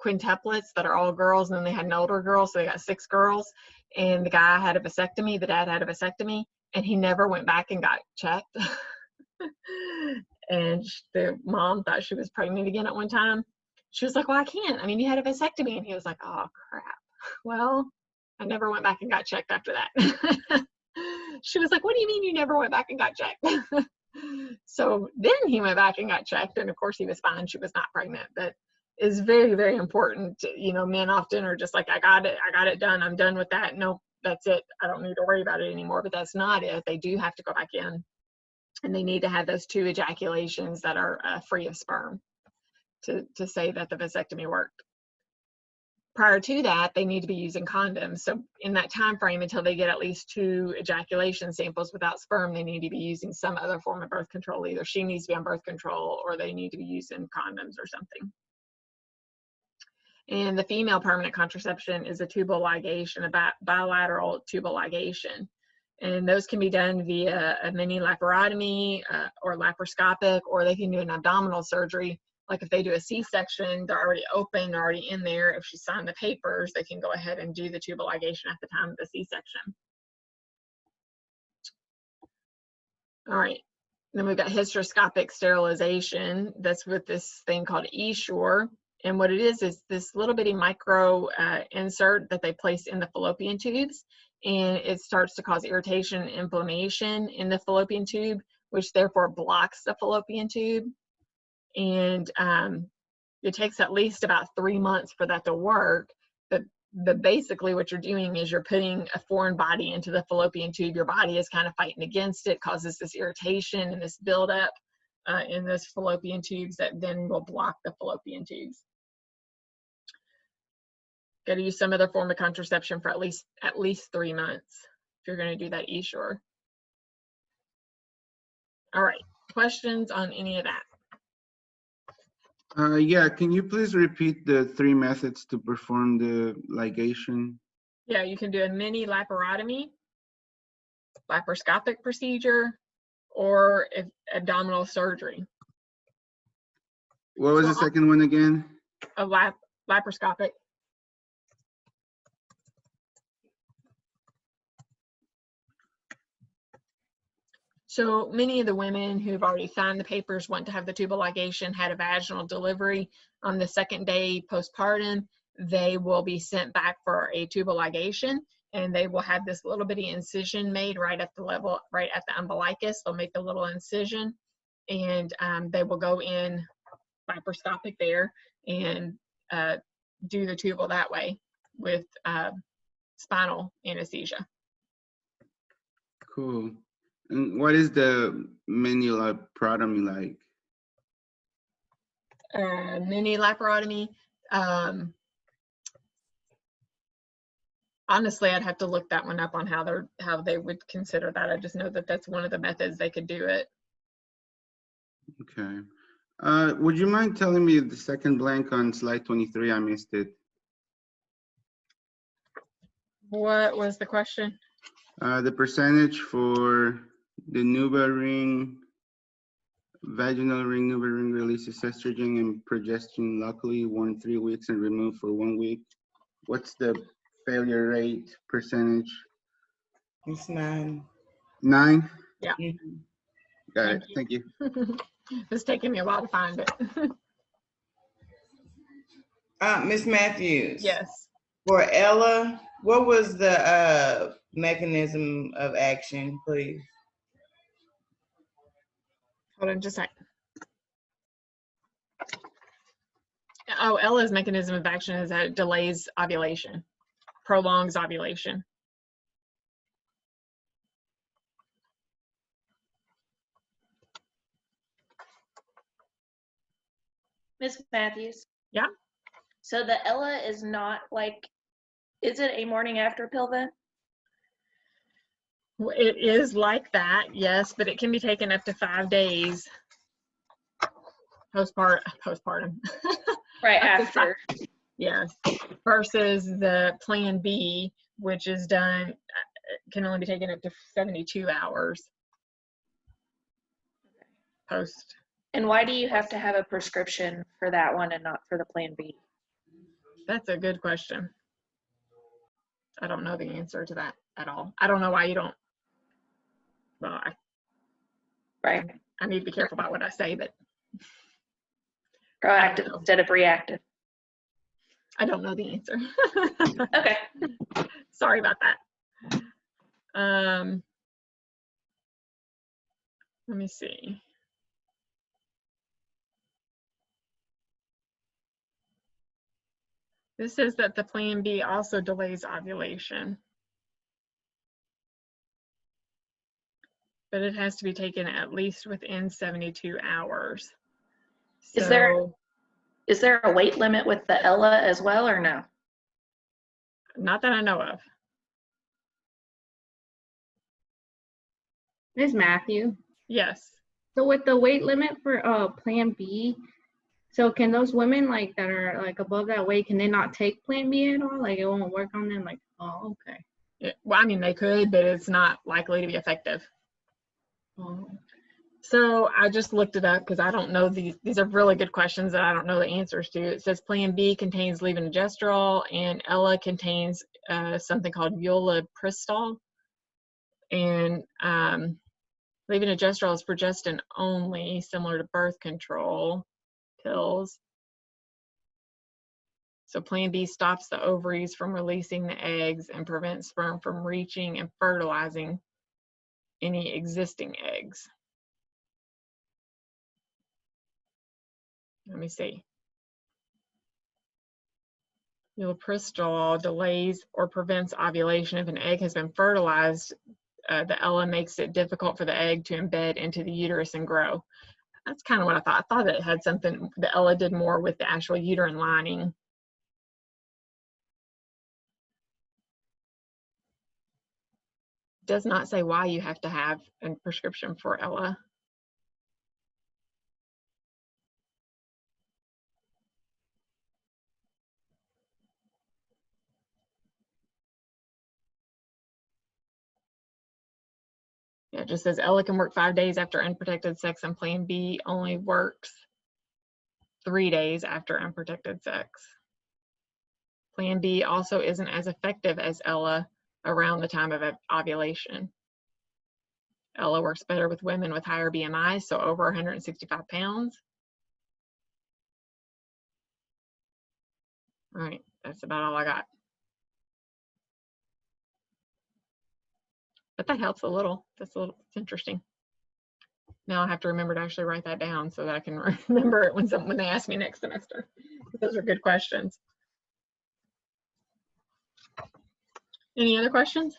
quintuplets that are all girls, and then they had an older girl, so they got 6 girls, and the guy had a vasectomy, the dad had a vasectomy, and he never went back and got checked. And the mom thought she was pregnant again at one time. She was like, well, I can't. I mean, you had a vasectomy. And he was like, oh, crap. Well, I never went back and got checked after that. She was like, what do you mean you never went back and got checked? So then he went back and got checked. And of course he was fine. She was not pregnant. But it's very, very important. You know, men often are just like, I got it done. I'm done with that. No, that's it. I don't need to worry about it anymore. But that's not it. They do have to go back in, and they need to have those 2 ejaculations that are free of sperm to say that the vasectomy worked. Prior to that, they need to be using condoms. So in that time frame, until they get at least 2 ejaculation samples without sperm, they need to be using some other form of birth control. Either she needs to be on birth control, or they need to be using condoms or something. And the female permanent contraception is a tubal ligation, a bilateral tubal ligation. And those can be done via a mini laparotomy or laparoscopic, or they can do an abdominal surgery. Like if they do a C-section, they're already open, they're already in there. If she signed the papers, they can go ahead and do the tubal ligation at the time of the C-section. All right, then we've got hysteroscopic sterilization. That's with this thing called Essure. And what it is this little bitty micro insert that they place in the fallopian tubes, and it starts to cause irritation and inflammation in the fallopian tube, which therefore blocks the fallopian tube. And it takes at least about 3 months for that to work. But basically what you're doing is you're putting a foreign body into the fallopian tube. Your body is kind of fighting against it, causes this irritation and this buildup in those fallopian tubes that then will block the fallopian tubes. Got to use some other form of contraception for at least 3 months if you're going to do that Essure. All right, questions on any of that? Yeah, can you please repeat the 3 methods to perform the ligation? Yeah, you can do a mini laparotomy, laparoscopic procedure, or if abdominal surgery. What was the second one again? A laparoscopic. So many of the women who've already signed the papers want to have the tubal ligation, had a vaginal delivery on the second day postpartum, they will be sent back for a tubal ligation, and they will have this little bitty incision made right at the level, right at the umbilicus. They'll make a little incision, and they will go in laparoscopic there and do the tubal that way with spinal anesthesia. Cool. And what is the mini laparotomy like? Mini laparotomy. Honestly, I'd have to look that one up on how they would consider that. I just know that that's one of the methods they could do it. Okay. Would you mind telling me the second blank on slide 23? I missed it. What was the question? The percentage for the Nuba ring, vaginal ring, Nuba ring releases estrogen and progesterone locally 1 to 3 weeks and removed for 1 week. What's the failure rate percentage? It's 9. 9? Yeah. Mhm. Got it. Thank you. It's taking me a while to find it. Miss Matthews. Yes. For Ella, what was the mechanism of action, please? Hold on just a second. Oh, Ella's mechanism of action is that it delays ovulation, prolongs ovulation. Miss Matthews. Yeah. So the Ella is not like, is it a morning after pill then? It is like that, yes, but it can be taken up to 5 days postpartum. Right Up to after. Yes, versus the Plan B, which is done, can only be taken up to 72 hours post. And why do you have to have a prescription for that one and not for the Plan B? That's a good question. I don't know the answer to that at all. I don't know why you don't. Well, Right. I need to be careful about what I say, but Proactive instead of reactive. I don't know the answer. Okay. Sorry about that. Let me see. This says that the Plan B also delays ovulation, but it has to be taken at least within 72 hours. Is there a weight limit with the Ella as well, or no? Not that I know of. Ms. Matthew. Yes. So with the weight limit for Plan B, so can those women like that are like above that weight, can they not take Plan B at all? Like it won't work on them? Like, oh, okay. Yeah, well, I mean, they could, but it's not likely to be effective. Oh. So I just looked it up because I don't know these are really good questions that I don't know the answers to. It says Plan B contains levonorgestrel and Ella contains something called ulipristal. And levonorgestrel is progestin only, similar to birth control pills. So Plan B stops the ovaries from releasing the eggs and prevents sperm from reaching and fertilizing any existing eggs. Let me see. Ulipristal delays or prevents ovulation. If an egg has been fertilized, the Ella makes it difficult for the egg to embed into the uterus and grow. That's kind of what I thought. I thought it had something, the Ella did more with the actual uterine lining. Does not say why you have to have a prescription for Ella. it just says Ella can work 5 days after unprotected sex, and Plan B only works 3 days after unprotected sex. Plan B also isn't as effective as Ella around the time of ovulation. Ella works better with women with higher BMI, so over 165 pounds. All right, that's about all I got. But that helps a little. It's interesting. Now I have to remember to actually write that down so that I can remember it when they ask me next semester. Those are good questions. Any other questions?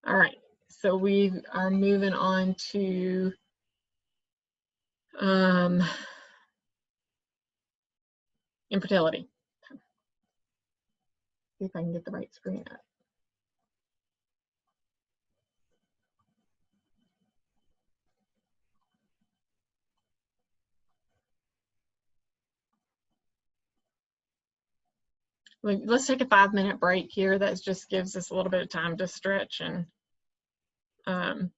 All right, so we are moving on to infertility. See if I can get the right screen up. Let's take a 5-minute break here. That just gives us a little bit of time to stretch and go to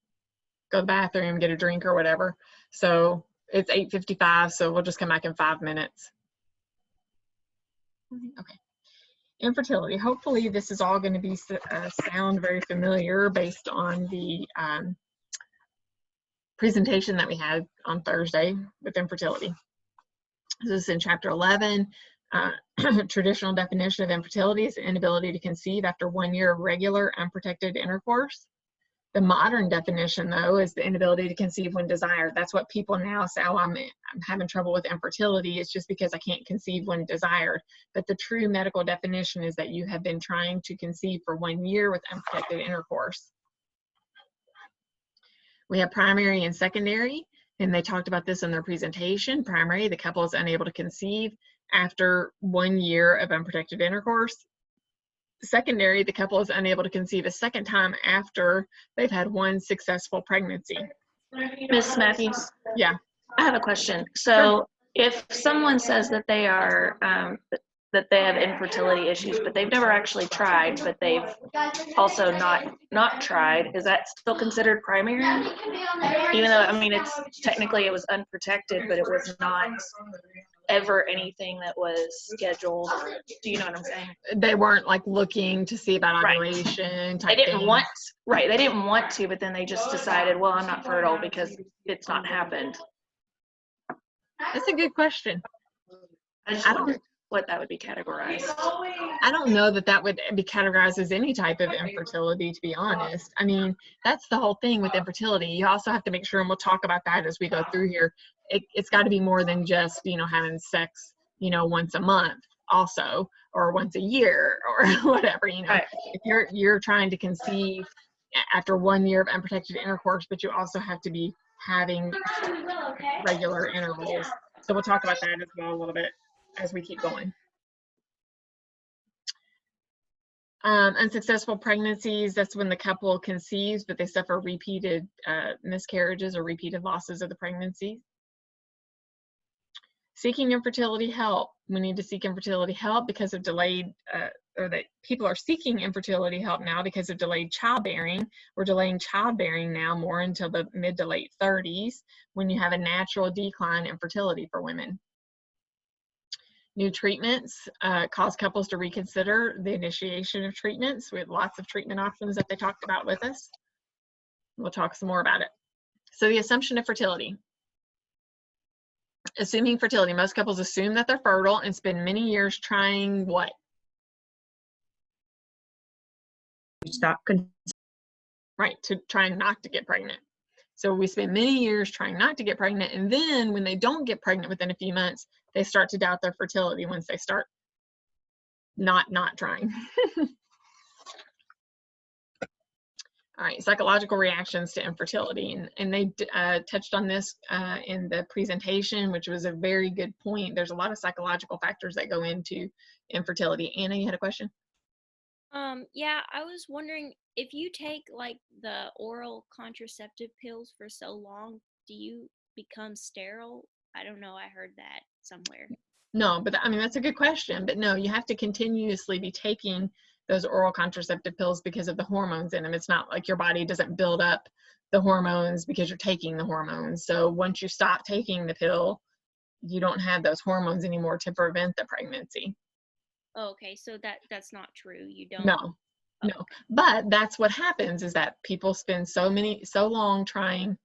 the bathroom, get a drink or whatever. So it's 8:55, so we'll just come back in 5 minutes. Okay. Infertility. Hopefully this is all going to be sound very familiar based on the presentation that we had on Thursday with infertility. This is in chapter 11. Traditional definition of infertility is the inability to conceive after 1 year of regular unprotected intercourse. The modern definition, though, is the inability to conceive when desired. That's what people now say, oh, I'm having trouble with infertility. It's just because I can't conceive when desired. But the true medical definition is that you have been trying to conceive for 1 year with unprotected intercourse. We have primary and secondary, and they talked about this in their presentation. Primary, the couple is unable to conceive after 1 year of unprotected intercourse. Secondary, the couple is unable to conceive a second time after they've had one successful pregnancy. Ms. Matthews? Yeah. I have a question. So if someone says that they are, that they have infertility issues, but they've never actually tried, but they've also not tried, is that still considered primary? Even though, I mean, it's technically it was unprotected, but it was not ever anything that was scheduled. Do you know what I'm saying? They weren't like looking to see about ovulation type They didn't thing. want, right, they didn't want to, but then they just decided, well, I'm not fertile because it's not happened. That's a good question. I don't know what that would be categorized. I don't know that that would be categorized as any type of infertility, to be honest. I mean, that's the whole thing with infertility. You also have to make sure, and we'll talk about that as we go through here, it's got to be more than just, you know, having sex, you know, once a month also, or once a year or whatever, you know. Right. If you're trying to conceive after 1 year of unprotected intercourse, but you also have to be having regular intervals. So we'll talk about that as well a little bit as we keep going. Unsuccessful pregnancies, that's when the couple conceives, but they suffer repeated miscarriages or repeated losses of the pregnancy. Seeking infertility help. We need to seek infertility help because of delayed, or that people are seeking infertility help now because of delayed childbearing. We're delaying childbearing now more until the mid to late 30s when you have a natural decline in fertility for women. New treatments cause couples to reconsider the initiation of treatments. We have lots of treatment options that they talked about with us. We'll talk some more about it. So the assumption of fertility. Assuming fertility, most couples assume that they're fertile and spend many years trying what? Right, to trying not to get pregnant. So we spend many years trying not to get pregnant, and then when they don't get pregnant within a few months, they start to doubt their fertility once they start not trying. All right, psychological reactions to infertility, and they touched on this in the presentation, which was a very good point. There's a lot of psychological factors that go into infertility. Anna, you had a question? Yeah, I was wondering if you take like the oral contraceptive pills for so long, do you become sterile? I don't know, I heard that somewhere. No, but I mean, that's a good question. But no, you have to continuously be taking those oral contraceptive pills because of the hormones in them. It's not like your body doesn't build up the hormones because you're taking the hormones. So once you stop taking the pill, you don't have those hormones anymore to prevent the pregnancy. Okay, so that's not true. You don't. No, no. But that's what happens, is that people spend so long trying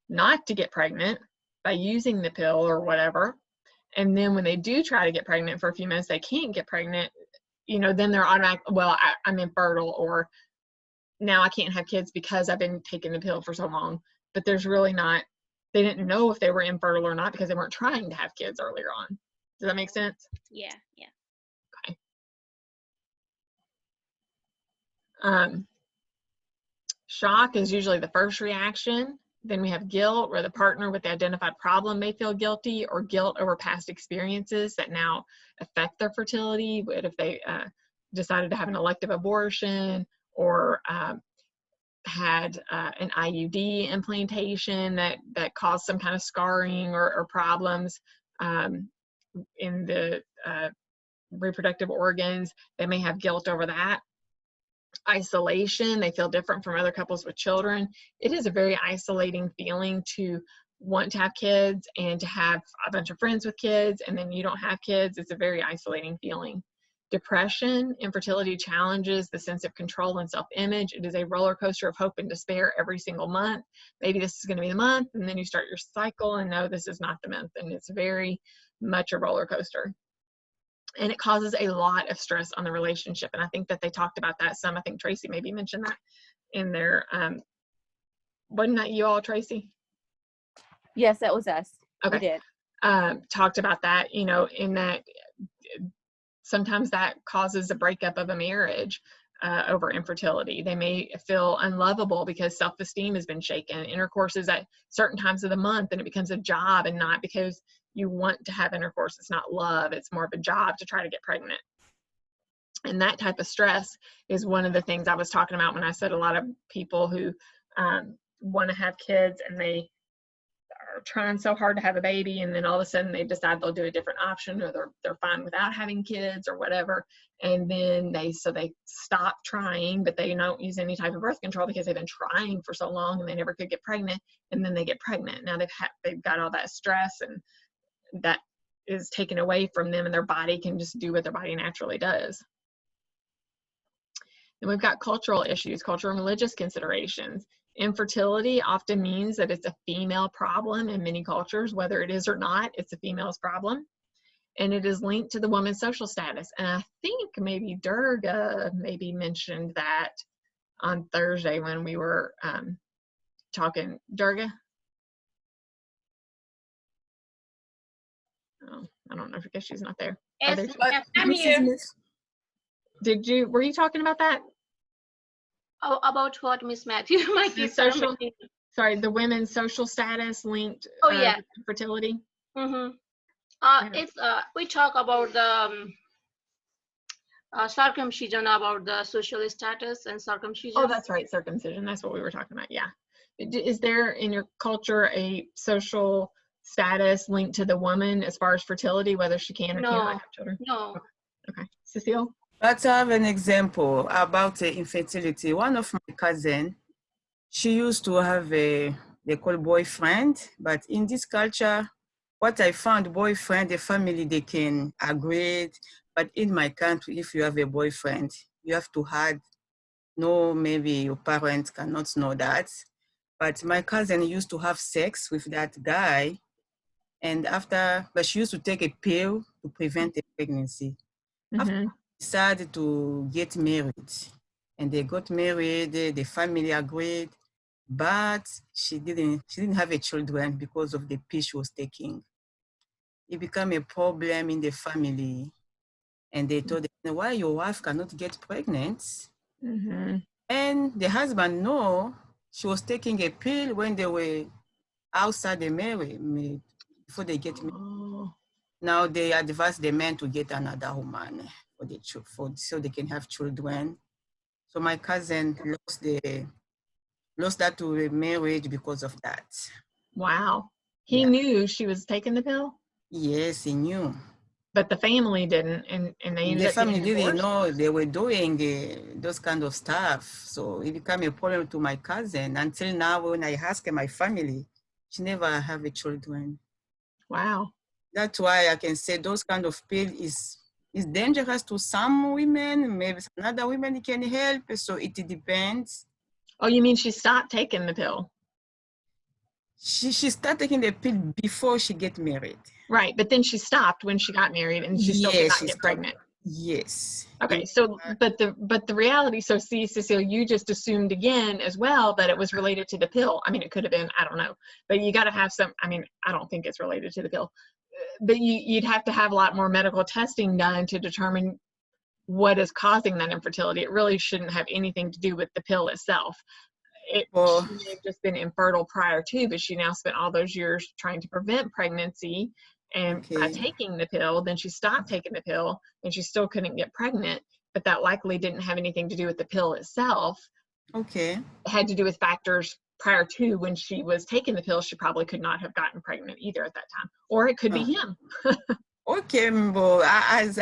not to get pregnant by using the pill or whatever. And then when they do try to get pregnant for a few minutes, they can't get pregnant, you know, then they're automatic, well, I'm infertile, or now I can't have kids because I've been taking the pill for so long. But there's really not, they didn't know if they were infertile or not because they weren't trying to have kids earlier on. Does that make sense? Yeah, yeah. Okay. Shock is usually the first reaction. Then we have guilt, where the partner with the identified problem may feel guilty, or guilt over past experiences that now affect their fertility. But if they decided to have an elective abortion, or had an IUD implantation that caused some kind of scarring or problems in the reproductive organs, they may have guilt over that. Isolation, they feel different from other couples with children. It is a very isolating feeling to want to have kids and to have a bunch of friends with kids, and then you don't have kids. It's a very isolating feeling. Depression, infertility challenges the sense of control and self-image. It is a roller coaster of hope and despair every single month. Maybe this is going to be the month, and then you start your cycle and no, this is not the month, and it's very much a roller coaster. And it causes a lot of stress on the relationship. And I think that they talked about that some. I think Tracy maybe mentioned that in their, wasn't that you all, Tracy? Yes, that was us. Okay. We did. Talked about that, you know, in that sometimes that causes a breakup of a marriage over infertility. They may feel unlovable because self-esteem has been shaken. Intercourse is at certain times of the month, and it becomes a job, and not because you want to have intercourse. It's not love. It's more of a job to try to get pregnant. And that type of stress is one of the things I was talking about when I said a lot of people who want to have kids, and they are trying so hard to have a baby, and then all of a sudden they decide they'll do a different option, or they're fine without having kids or whatever. And then they stop trying, but they don't use any type of birth control because they've been trying for so long and they never could get pregnant. And then they get pregnant. Now they've got all that stress, and that is taken away from them, and their body can just do what their body naturally does. And we've got cultural issues, cultural and religious considerations. Infertility often means that it's a female problem in many cultures. Whether it is or not, it's a female's problem. And it is linked to the woman's social status. And I think maybe Durga maybe mentioned that on Thursday when we were talking. Durga? Oh, I don't know, because she's not there. Yes, I'm here. Were you talking about that? Oh, about what, Miss Matthew? My kids the women's social status linked fertility. Mm-hmm. It's we talk about the circumcision, about the social status and circumcision. Oh, that's right, circumcision. That's what we were talking about. Yeah. Is there in your culture a social status linked to the woman as far as fertility, whether she can or cannot have children? No. Okay. Cecile? But I have an example about infertility. One of my cousins, she used to have they call boyfriend, but in this culture, what I found, boyfriend, the family, they can agree. But in my country, if you have a boyfriend, you have to hide. No, maybe your parents cannot know that. But my cousin used to have sex with that guy, and but she used to take a pill to prevent a pregnancy. Mm-hmm. After they decided to get married, and they got married, the family agreed, but she didn't have a children because of the pill she was taking. It became a problem in the family, and they told her, why your wife cannot get pregnant? Mm-hmm. And the husband know she was taking a pill when they were outside the marriage, before they get married. Oh. Now they advise the man to get another woman so they can have children. So my cousin lost that to a marriage because of that. Wow. He knew she was taking the pill? Yes, he knew. but the family didn't, and they ended The up getting family didn't divorced. know they were doing those kind of stuff. So it became a problem to my cousin. Until now, when I ask my family, she never have a children. Wow. That's why I can say those kind of pill is dangerous to some women. Maybe some other women it can help. So it depends. Oh, you mean she stopped taking the pill? She started taking the pill before she get married. Right, but then she stopped when she got married, and she still could Yes, not she get stopped. pregnant. Yes. Okay, so but the reality, so see, Cecile, you just assumed again as well that it was related to the pill. I mean, it could have been, I don't know, but you got to have some. I mean, I don't think it's related to the pill, but you'd have to have a lot more medical testing done to determine what is causing that infertility. It really shouldn't have anything to do with the pill itself. She may have just been infertile prior to, but she now spent all those years trying to prevent pregnancy, and by taking the pill, then she stopped taking the pill, and she still couldn't get pregnant, but that likely didn't have anything to do with the pill itself. Okay. It had to do with factors prior to when she was taking the pill. She probably could not have gotten pregnant either at that time, or it could be him. Okay, but as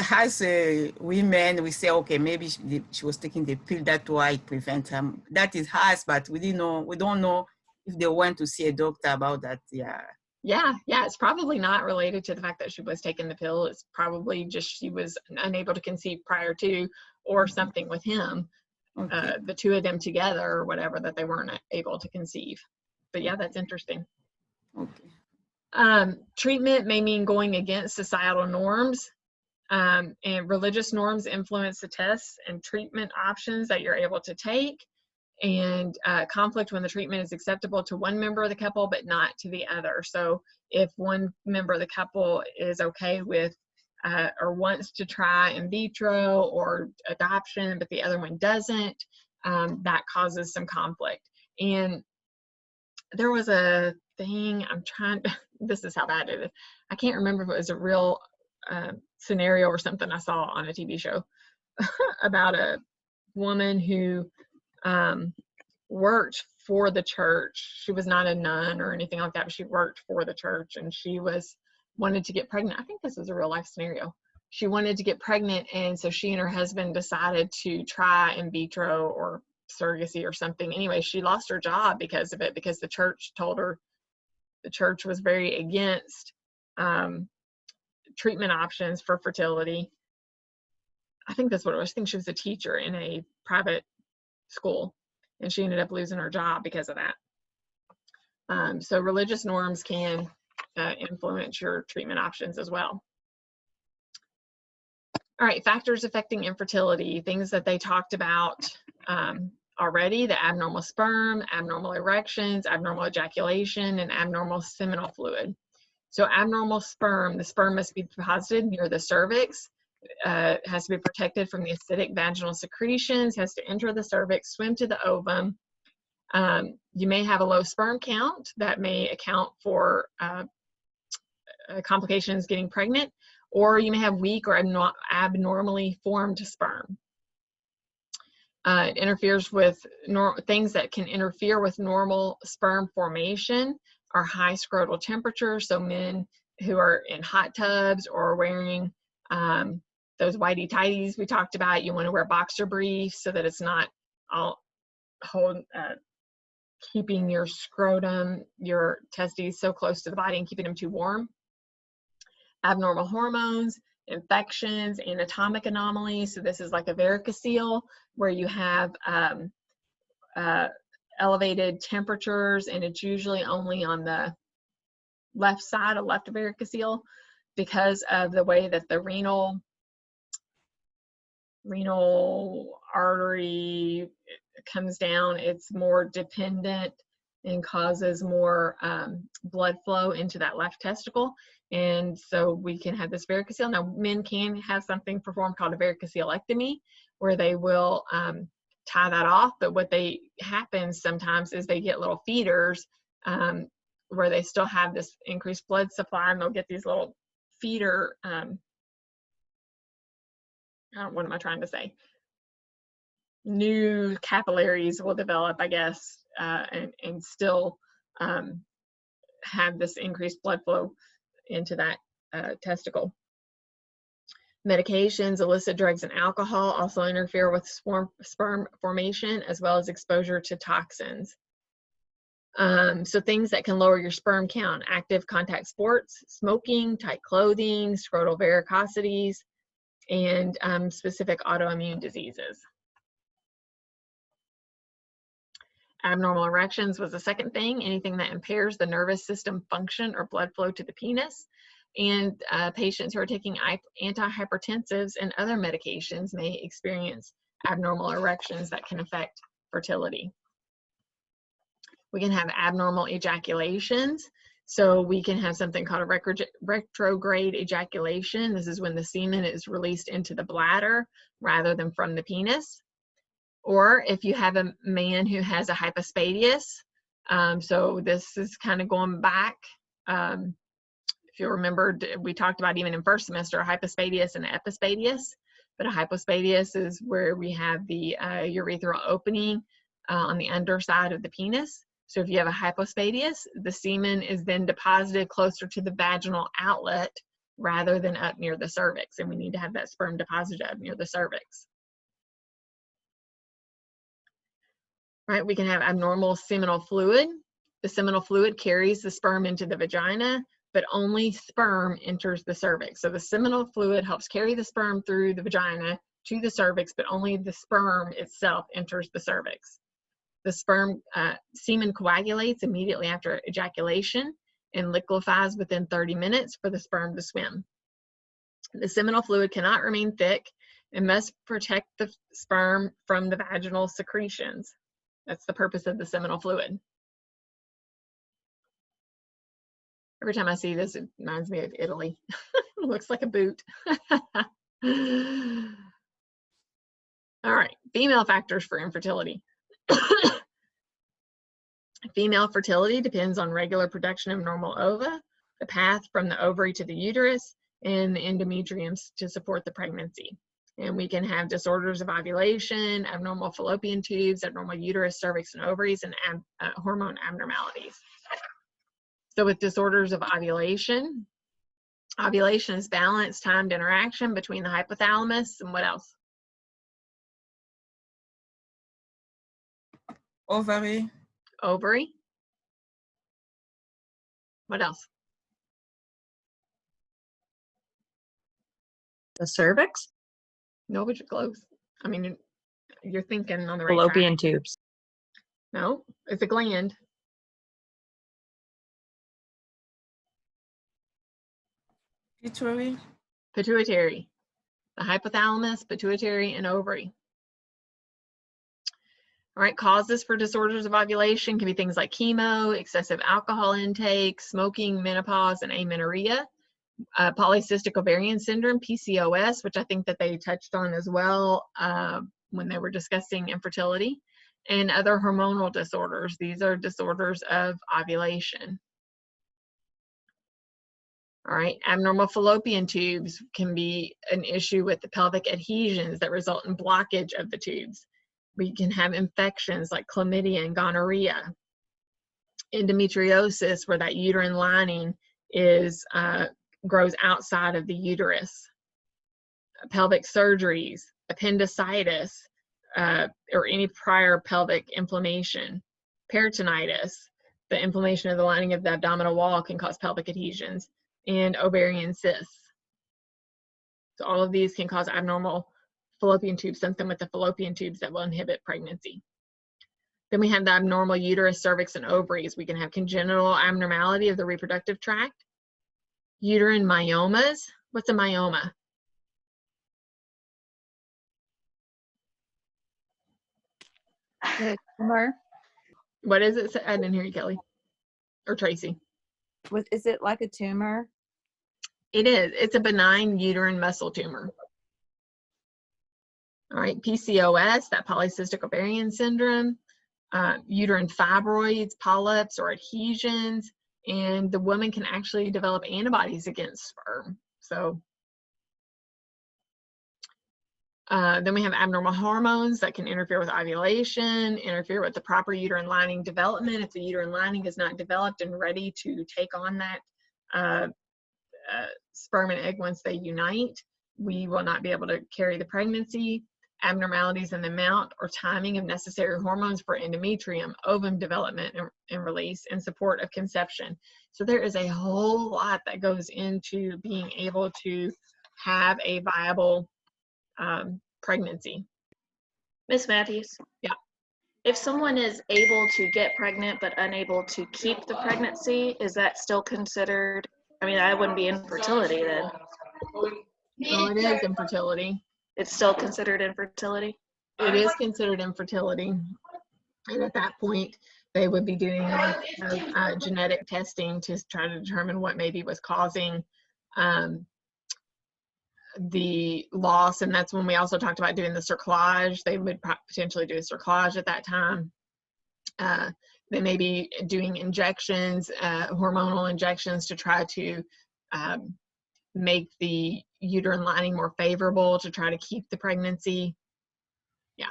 women, we say, okay, maybe she was taking the pill, that's why it prevents her. That is us, but we don't know if they went to see a doctor about that. Yeah, it's probably not related to the fact that she was taking the pill. It's probably just she was unable to conceive prior to, or something with him, the two of them together or whatever, that they weren't able to conceive. But yeah, that's interesting. Okay. Treatment may mean going against societal norms, and religious norms influence the tests and treatment options that you're able to take, and conflict when the treatment is acceptable to one member of the couple but not to the other. So if one member of the couple is okay with or wants to try in vitro or adoption, but the other one doesn't, that causes some conflict. And there was a thing, this is how bad it is. I can't remember if it was a real scenario or something I saw on a TV show about a woman who worked for the church. She was not a nun or anything like that, but she worked for the church, and she wanted to get pregnant. I think this is a real life scenario. She wanted to get pregnant, and so she and her husband decided to try in vitro or surrogacy or something. Anyway, she lost her job because of it, because the church told her, the church was very against treatment options for fertility. I think that's what it was. I think she was a teacher in a private school, and she ended up losing her job because of that. So religious norms can influence your treatment options as well. All right, factors affecting infertility, things that they talked about already: the abnormal sperm, abnormal erections, abnormal ejaculation, and abnormal seminal fluid. So abnormal sperm, the sperm must be deposited near the cervix. Has to be protected from the acidic vaginal secretions, has to enter the cervix, swim to the ovum. You may have a low sperm count that may account for complications getting pregnant, or you may have weak or abnormally formed sperm. It interferes with things that can interfere with normal sperm formation are high scrotal temperature. So men who are in hot tubs or wearing those whitey tighties we talked about, you want to wear boxer briefs so that it's not all keeping your scrotum, your testes so close to the body and keeping them too warm. Abnormal hormones, infections, anatomic anomalies. So this is like a varicocele, where you have elevated temperatures, and it's usually only on the left side, of left varicocele, because of the way that the renal artery comes down. It's more dependent and causes more blood flow into that left testicle, and so we can have this varicocele. Now, men can have something performed called a varicocelectomy, where they will tie that off, but what happens sometimes is they get little feeders where they still have this increased blood supply, and they'll get these little feeder what am I trying to say? New capillaries will develop, I guess, and still have this increased blood flow into that testicle. Medications, illicit drugs, and alcohol also interfere with sperm formation, as well as exposure to toxins. So things that can lower your sperm count: active contact sports, smoking, tight clothing, scrotal varicosities, and specific autoimmune diseases. Abnormal erections was the second thing, anything that impairs the nervous system function or blood flow to the penis. And patients who are taking antihypertensives and other medications may experience abnormal erections that can affect fertility. We can have abnormal ejaculations. So we can have something called a retrograde ejaculation. This is when the semen is released into the bladder rather than from the penis. Or if you have a man who has a hypospadias, so this is kind of going back. If you remember, we talked about even in first semester, a hypospadias and an epispadias. But a hypospadias is where we have the urethral opening on the underside of the penis. So if you have a hypospadias, the semen is then deposited closer to the vaginal outlet rather than up near the cervix. And we need to have that sperm deposited up near the cervix. Right, we can have abnormal seminal fluid. The seminal fluid carries the sperm into the vagina, but only sperm enters the cervix. So the seminal fluid helps carry the sperm through the vagina to the cervix, but only the sperm itself enters the cervix. The semen coagulates immediately after ejaculation and liquefies within 30 minutes for the sperm to swim. The seminal fluid cannot remain thick and must protect the sperm from the vaginal secretions. That's the purpose of the seminal fluid. Every time I see this, it reminds me of Italy. It looks like a boot. All right, female factors for infertility. Female fertility depends on regular production of normal ova, the path from the ovary to the uterus, and the endometrium to support the pregnancy. And we can have disorders of ovulation, abnormal fallopian tubes, abnormal uterus, cervix, and ovaries, and hormone abnormalities. So with disorders of ovulation, ovulation is balanced, timed interaction between the hypothalamus and what else? Ovary. Ovary. What else? The cervix? No, but you're close. I mean, you're thinking on the right Fallopian track. tubes. No, it's a gland. Pituitary. Pituitary. The hypothalamus, pituitary, and ovary. All right, causes for disorders of ovulation can be things like chemo, excessive alcohol intake, smoking, menopause, and amenorrhea. Polycystic ovarian syndrome, PCOS, which I think that they touched on as well when they were discussing infertility, and other hormonal disorders. These are disorders of ovulation. All right, abnormal fallopian tubes can be an issue with the pelvic adhesions that result in blockage of the tubes. We can have infections like chlamydia and gonorrhea. Endometriosis, where that uterine lining is grows outside of the uterus. Pelvic surgeries, appendicitis, or any prior pelvic inflammation. Peritonitis, the inflammation of the lining of the abdominal wall can cause pelvic adhesions. And ovarian cysts. So all of these can cause abnormal fallopian tubes, something with the fallopian tubes that will inhibit pregnancy. Then we have the abnormal uterus, cervix, and ovaries. We can have congenital abnormality of the reproductive tract. Uterine myomas. What's a myoma? The tumor. What is it? I didn't hear you, Kelly. Or Tracy. Is it like a tumor? It is. It's a benign uterine muscle tumor. All right, PCOS, that polycystic ovarian syndrome, uterine fibroids, polyps, or adhesions, and the woman can actually develop antibodies against sperm. So then we have abnormal hormones that can interfere with ovulation, interfere with the proper uterine lining development. If the uterine lining is not developed and ready to take on that sperm and egg once they unite, we will not be able to carry the pregnancy, abnormalities in the amount or timing of necessary hormones for endometrium, ovum development and release, and support of conception. So there is a whole lot that goes into being able to have a viable pregnancy. Miss Matthews? Yeah. If someone is able to get pregnant but unable to keep the pregnancy, is that still considered, I mean, that wouldn't be infertility then. Well, it is infertility. It's still considered infertility? It is considered infertility. And at that point, they would be doing genetic testing to try to determine what maybe was causing the loss. And that's when we also talked about doing the cerclage. They would potentially do a cerclage at that time. They may be doing injections, hormonal injections, to try to make the uterine lining more favorable to try to keep the pregnancy. Yeah.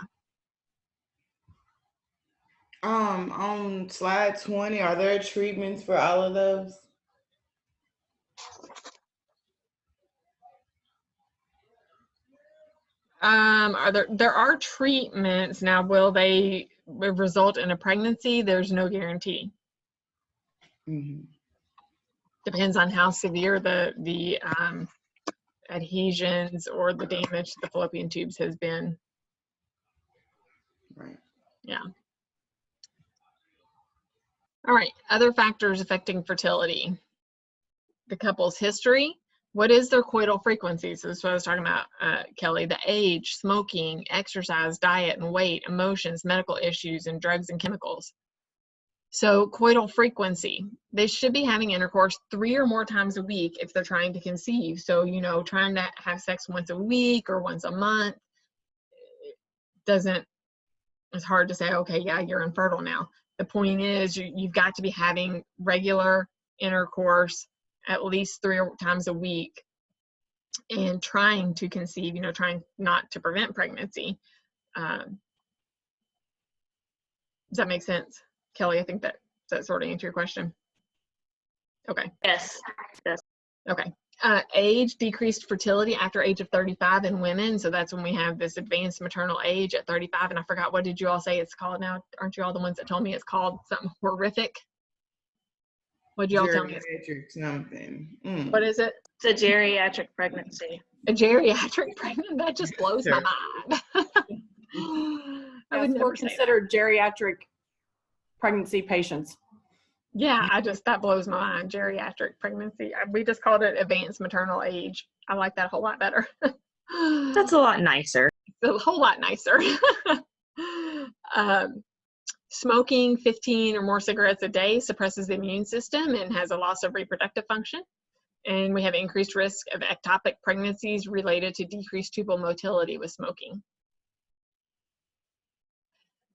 On slide 20, are there treatments for all of those? There are treatments. Now, will they result in a pregnancy? There's no guarantee. Mm-hmm. Depends on how severe the adhesions or the damage to the fallopian tubes has been. Right. Yeah. All right, other factors affecting fertility. The couple's history. What is their coital frequency? So this is what I was talking about, Kelly. The age, smoking, exercise, diet and weight, emotions, medical issues, and drugs and chemicals. So coital frequency. They should be having intercourse 3 or more times a week if they're trying to conceive. So, you know, trying to have sex once a week or once a month doesn't, it's hard to say, okay, yeah, you're infertile now. The point is you've got to be having regular intercourse at least 3 times a week and trying to conceive, you know, trying not to prevent pregnancy. Does that make sense, Kelly? I think does that sort of answer your question? Okay. Yes. Yes. Okay. Age, decreased fertility after age of 35 in women. So that's when we have this advanced maternal age at 35. And I forgot, what did you all say it's called now? Aren't you all the ones that told me it's called something horrific? What did you all tell me? Something. What is it? It's a geriatric pregnancy. A geriatric pregnant? That just blows my mind. I would never we're considered geriatric pregnancy patients. Yeah, that blows my mind. Geriatric pregnancy. We just called it advanced maternal age. I like that a whole lot better. That's a lot nicer. A whole lot nicer. Smoking 15 or more cigarettes a day suppresses the immune system and has a loss of reproductive function. And we have increased risk of ectopic pregnancies related to decreased tubal motility with smoking.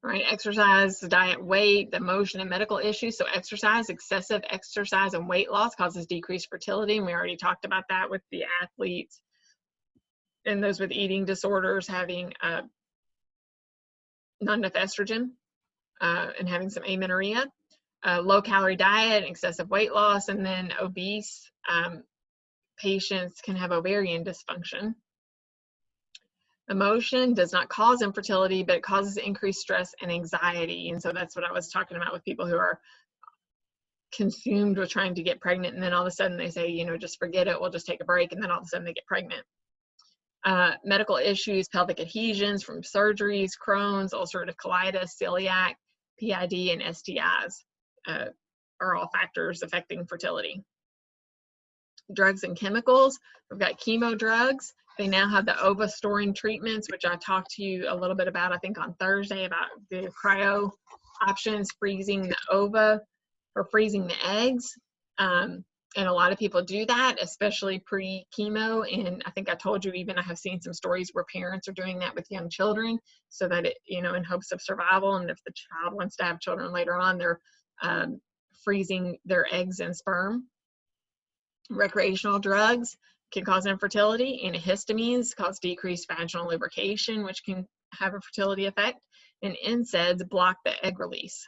All right, exercise, diet, weight, emotion, and medical issues. So exercise, excessive exercise and weight loss causes decreased fertility. And we already talked about that with the athletes and those with eating disorders having not enough estrogen and having some amenorrhea. Low calorie diet, excessive weight loss, and then obese patients can have ovarian dysfunction. Emotion does not cause infertility, but it causes increased stress and anxiety. And so that's what I was talking about with people who are consumed with trying to get pregnant. And then all of a sudden they say, you know, just forget it, we'll just take a break. And then all of a sudden they get pregnant. Medical issues, pelvic adhesions from surgeries, Crohn's, ulcerative colitis, celiac, PID, and STIs are all factors affecting fertility. Drugs and chemicals, we've got chemo drugs. They now have the ovostoring treatments, which I talked to you a little bit about, I think on Thursday, about the cryo options, freezing the ova or freezing the eggs. And a lot of people do that, especially pre-chemo. And I think I told you, even I have seen some stories where parents are doing that with young children so that it, you know, in hopes of survival. And if the child wants to have children later on, they're freezing their eggs and sperm. Recreational drugs can cause infertility. Antihistamines cause decreased vaginal lubrication, which can have a fertility effect. And NSAIDs block the egg release.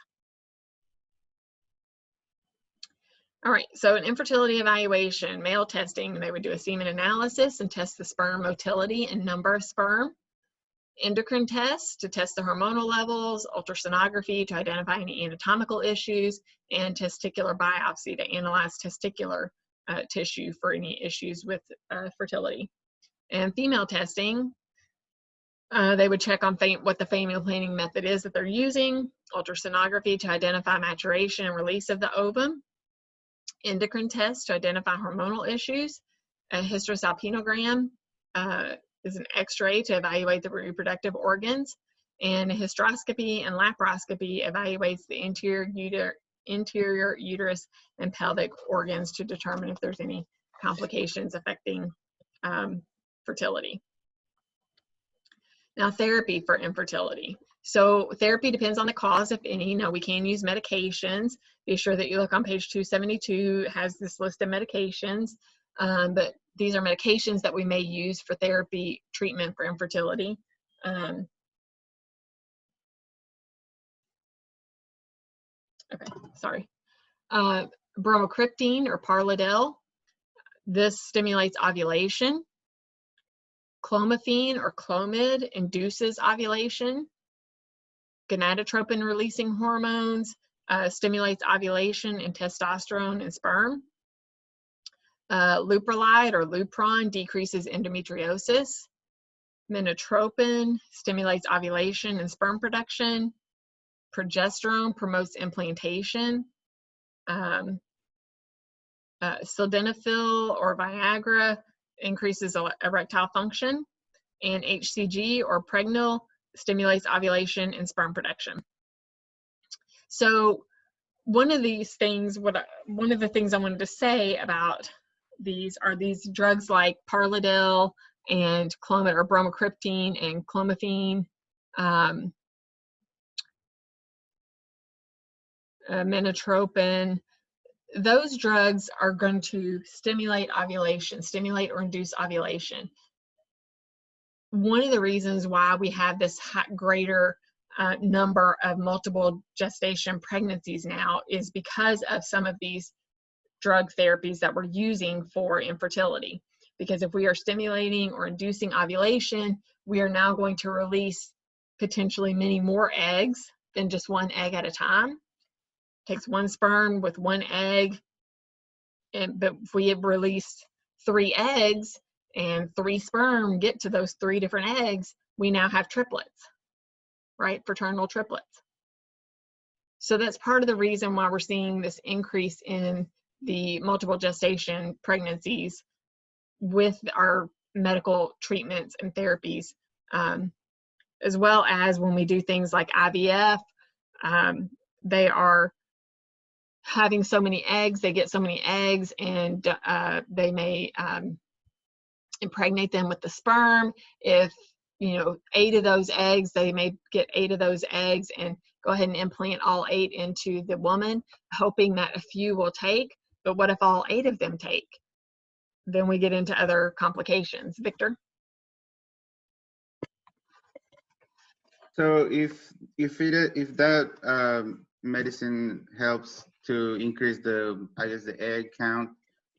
All right, so an infertility evaluation, male testing, they would do a semen analysis and test the sperm motility and number of sperm. Endocrine tests to test the hormonal levels, ultrasonography to identify any anatomical issues, and testicular biopsy to analyze testicular tissue for any issues with fertility. And female testing, they would check on what the family planning method is that they're using, ultrasonography to identify maturation and release of the ovum, endocrine tests to identify hormonal issues, a hysterosalpingogram is an x-ray to evaluate the reproductive organs, and a hysteroscopy and laparoscopy evaluates the interior uterus and pelvic organs to determine if there's any complications affecting fertility. Now, therapy for infertility. So therapy depends on the cause, if any. Now, we can use medications. Be sure that you look on page 272. It has this list of medications, but these are medications that we may use for therapy treatment for infertility. Okay, sorry. Bromocriptine or Parladel. This stimulates ovulation. Clomiphene or Clomid induces ovulation. Gonadotropin releasing hormones stimulates ovulation and testosterone in sperm. Leuprolide or Lupron decreases endometriosis. Minotropin stimulates ovulation and sperm production. Progesterone promotes implantation. Sildenafil or Viagra increases erectile function. And HCG or Pregnil stimulates ovulation and sperm production. So one of the things I wanted to say about these are these drugs like Parladel and Clomid or Bromocriptine and Clomiphene, Minotropin. Those drugs are going to stimulate ovulation, stimulate or induce ovulation. One of the reasons why we have this greater number of multiple gestation pregnancies now is because of some of these drug therapies that we're using for infertility. Because if we are stimulating or inducing ovulation, we are now going to release potentially many more eggs than just one egg at a time. It takes one sperm with one egg, but if we have released 3 eggs and 3 sperm get to those 3 different eggs, we now have triplets, right? Fraternal triplets. So that's part of the reason why we're seeing this increase in the multiple gestation pregnancies with our medical treatments and therapies, as well as when we do things like IVF, they are having so many eggs, they get so many eggs, and they may impregnate them with the sperm. If 8 of those eggs, they may get 8 of those eggs and go ahead and implant all 8 into the woman, hoping that a few will take. But what if all 8 of them take? Then we get into other complications. Victor? So if that medicine helps to increase the egg count,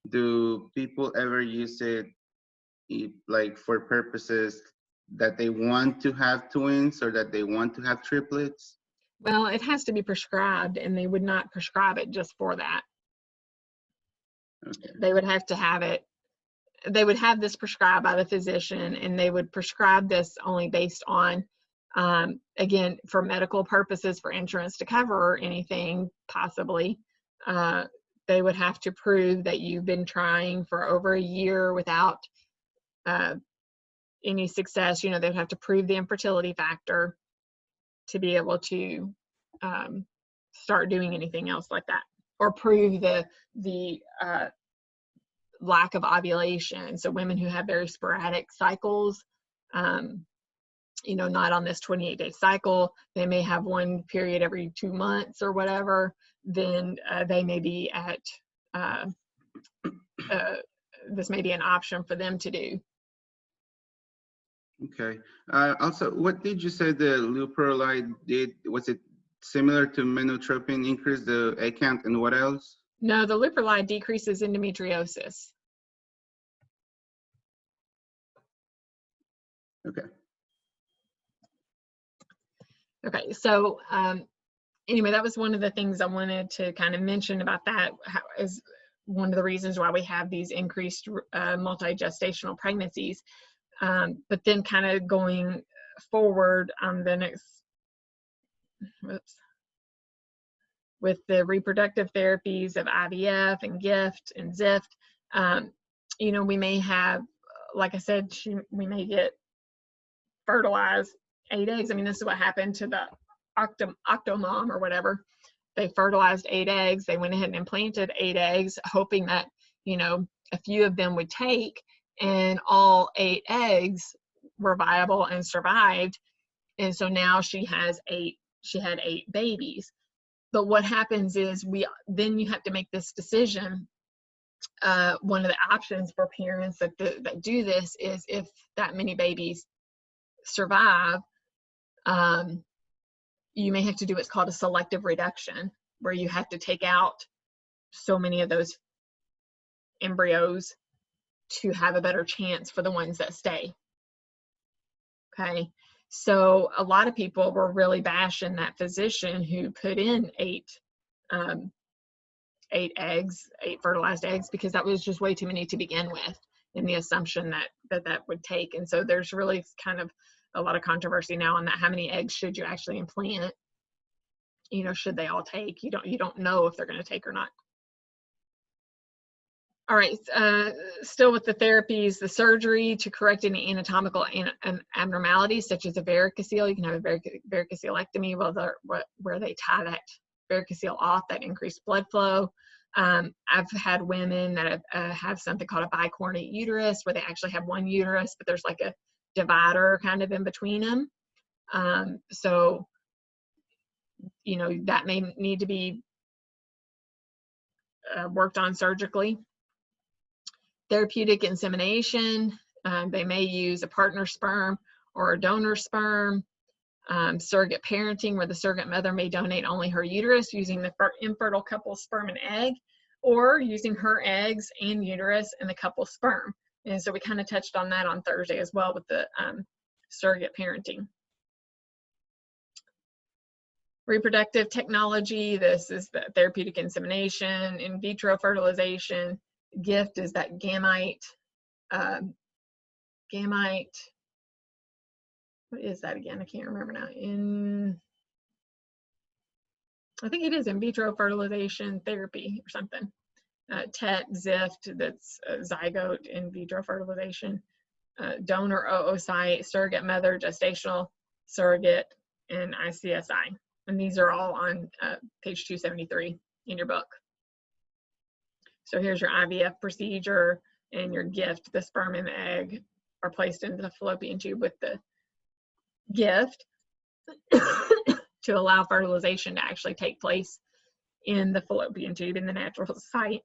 do people ever use it like for purposes that they want to have twins or that they want to have triplets? Well, it has to be prescribed, and they would not prescribe it just for that. Okay. They would have to have it. They would have this prescribed by the physician, and they would prescribe this only based on, again, for medical purposes, for insurance to cover anything, possibly. They would have to prove that you've been trying for over a year without any success. They'd have to prove the infertility factor to be able to start doing anything else like that, or prove the lack of ovulation. So women who have very sporadic cycles, not on this 28-day cycle, they may have one period every 2 months or whatever, then they may be at, this may be an option for them to do. Okay. Also, what did you say the leuprolide did? Was it similar to minotropin, increase the egg count, and what else? No, the leuprolide decreases endometriosis. Okay. Okay, so anyway, that was one of the things I wanted to kind of mention about that, is one of the reasons why we have these increased multi-gestational pregnancies. But then kind of going forward on the next, with the reproductive therapies of IVF and GIFT and ZIFT, you know, we may have, like I said, we may get fertilized 8 eggs. I mean, this is what happened to the Octomom or whatever. They fertilized 8 eggs. They went ahead and implanted 8 eggs, hoping that, you know, a few of them would take, and all 8 eggs were viable and survived. And so now she had 8 babies. But what happens is then you have to make this decision. One of the options for parents that do this is, if that many babies survive, you may have to do what's called a selective reduction, where you have to take out so many of those embryos to have a better chance for the ones that stay. Okay, so a lot of people were really bashing that physician who put in 8 fertilized eggs, because that was just way too many to begin with, in the assumption that would take. And so there's really kind of a lot of controversy now on that. How many eggs should you actually implant? You know, should they all take? You don't know if they're going to take or not. All right, still with the therapies, the surgery to correct any anatomical abnormalities, such as a varicocele. You can have a varicocelectomy where they tie that varicocele off, that increased blood flow. I've had women that have something called a bicornate uterus, where they actually have one uterus, but there's like a divider kind of in between them. So, you know, that may need to be worked on surgically. Therapeutic insemination, they may use a partner sperm or a donor sperm. Surrogate parenting, where the surrogate mother may donate only her uterus using the infertile couple's sperm and egg, or using her eggs and uterus and the couple's sperm. And so we kind of touched on that on Thursday as well with the surrogate parenting. Reproductive technology, this is the therapeutic insemination, in vitro fertilization. GIFT is that gamete, what is that again? I can't remember now. I think it is in vitro fertilization therapy or something. TET, ZIFT, that's zygote in vitro fertilization. Donor oocyte, surrogate mother, gestational surrogate, and ICSI. And these are all on page 273 in your book. So here's your IVF procedure and your GIFT. The sperm and the egg are placed into the fallopian tube with the GIFT to allow fertilization to actually take place in the fallopian tube, in the natural site.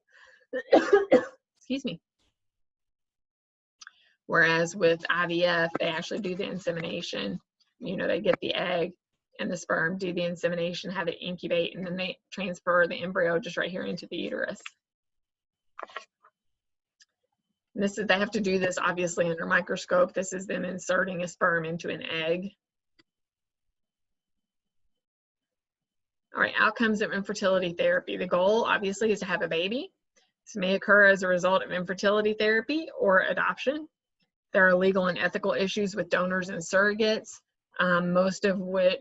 Excuse me. Whereas with IVF, they actually do the insemination. You know, they get the egg and the sperm, do the insemination, have it incubate, and then they transfer the embryo just right here into the uterus. They have to do this obviously under microscope. This is them inserting a sperm into an egg. All right, outcomes of infertility therapy. The goal obviously is to have a baby. This may occur as a result of infertility therapy or adoption. There are legal and ethical issues with donors and surrogates,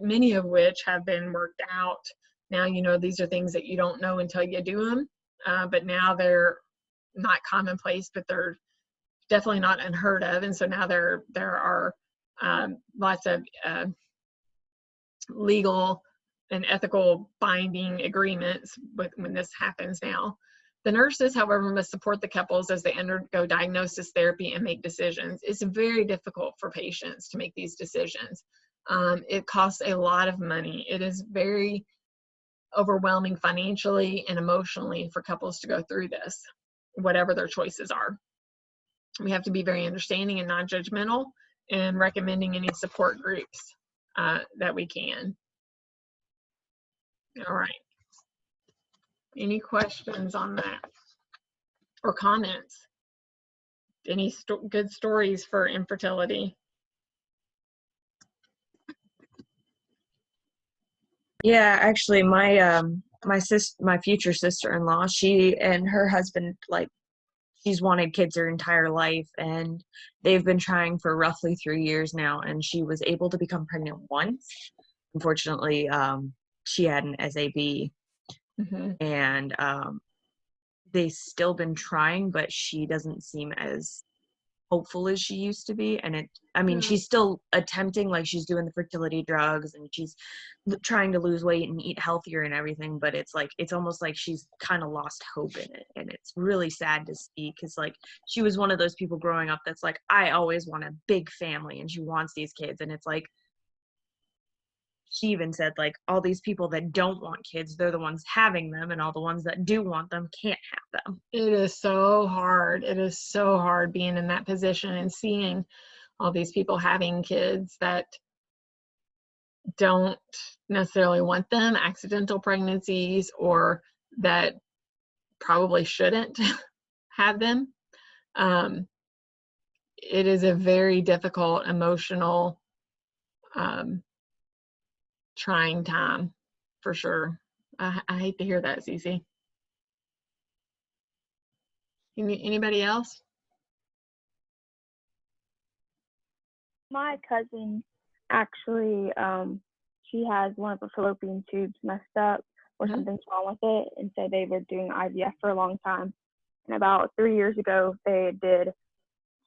many of which have been worked out. Now, you know, these are things that you don't know until you do them, but now they're not commonplace, but they're definitely not unheard of. And so now there are lots of legal and ethical binding agreements when this happens now. The nurses, however, must support the couples as they undergo diagnosis, therapy, and make decisions. It's very difficult for patients to make these decisions. It costs a lot of money. It is very overwhelming financially and emotionally for couples to go through this, whatever their choices are. We have to be very understanding and non-judgmental, and recommending any support groups that we can. All right. Any questions on that or comments? Any good stories for infertility? Yeah, actually, my future sister-in-law, she and her husband, like, she's wanted kids her entire life, and they've been trying for roughly 3 years now, and she was able to become pregnant once. Unfortunately, she had an SAB, and they've still been trying, but she doesn't seem as hopeful as she used to be. And she's still attempting, like, she's doing the fertility drugs, and she's trying to lose weight and eat healthier and everything, but it's like, it's almost like she's kind of lost hope in it, and it's really sad to see, because, like, she was one of those people growing up that's like, I always want a big family, and she wants these kids, and it's like, she even said, like, all these people that don't want kids, they're the ones having them, and all the ones that do want them can't have them. It is so hard. It is so hard being in that position and seeing all these people having kids that don't necessarily want them, accidental pregnancies, or that probably shouldn't have them. It is a very difficult, emotional, trying time for sure. I hate to hear that, Cece. Anybody else? My cousin actually, she has one of her fallopian tubes messed up or something's wrong with it, and so they were doing IVF for a long time. And about 3 years ago, they did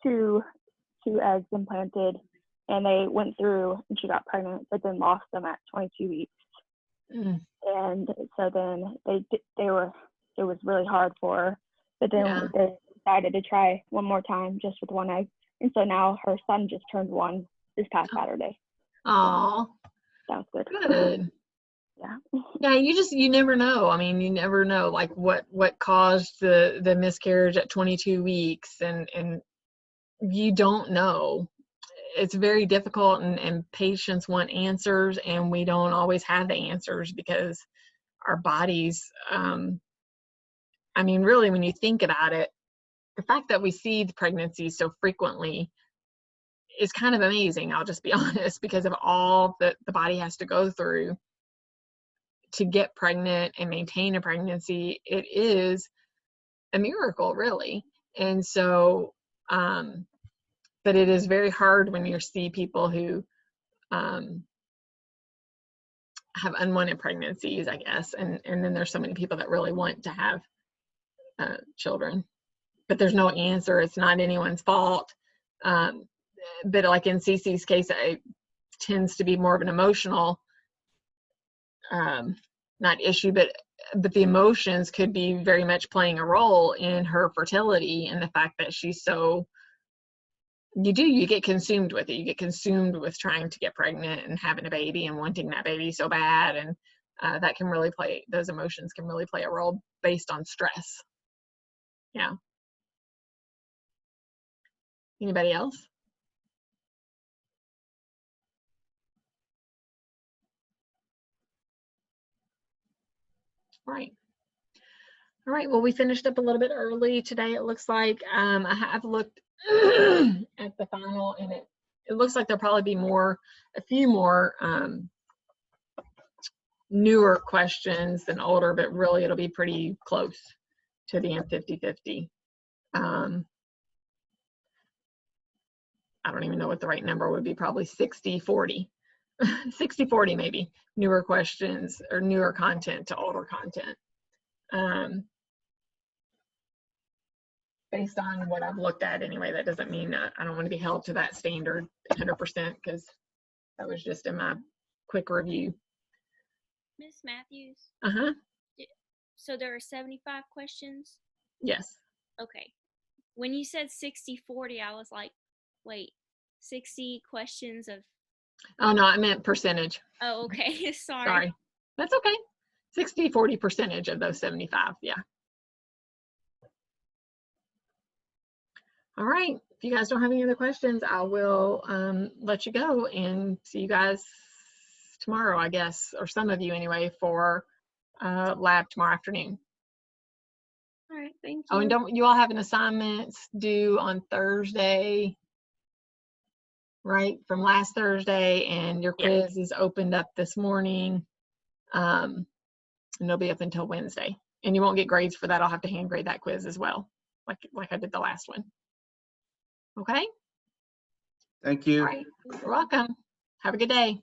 two eggs implanted, and they went through, and she got pregnant, but then lost them at 22 weeks. And so then it was really hard for her. But then they decided to try one more time just with one egg. And so now her son just turned 1 this past Saturday. Oh, sounds good. Good. Yeah, you never know. I mean, you never know, like, what caused the miscarriage at 22 weeks, and you don't know. It's very difficult, and patients want answers, and we don't always have the answers because our bodies, I mean, really, when you think about it, the fact that we see the pregnancy so frequently is kind of amazing. I'll just be honest, because of all that the body has to go through to get pregnant and maintain a pregnancy. It is a miracle, really. And so, but it is very hard when you see people who have unwanted pregnancies, I guess, and then there's so many people that really want to have children, but there's no answer. It's not anyone's fault. But like in Cece's case, it tends to be more of an emotional, not issue, but the emotions could be very much playing a role in her fertility, and the fact that she's so, you get consumed with it. You get consumed with trying to get pregnant and having a baby and wanting that baby so bad, and that can really play, those emotions can really play a role based on stress. Yeah. Anybody else? Right. All right, well, we finished up a little bit early today, it looks like. I have looked at the final, and it looks like there'll probably be a few more newer questions than older, but really it'll be pretty close to the M50/50. I don't even know what the right number would be, probably 60/40. 60/40 maybe, newer questions or newer content to older content. Based on what I've looked at anyway. That doesn't mean that I don't want to be held to that standard 100%, because that was just in my quick review. Miss Matthews? Uh-huh. So there are 75 questions? Yes. Okay. When you said 60/40, I was like, wait, 60 questions of... Oh, no, I meant percentage. Oh, okay. Sorry. That's okay. 60/40 percentage of those 75. Yeah. All right. If you guys don't have any other questions, I will let you go and see you guys tomorrow, I guess, or some of you anyway, for lab tomorrow afternoon. All right, thank Oh, you. and don't you all have an assignment due on Thursday, right? From last Thursday, and your quiz is opened up this morning. And it'll be up until Wednesday. And you won't get grades for that. I'll have to hand grade that quiz as well, like I did the last one. Okay? Thank you. All right. You're welcome. Have a good day.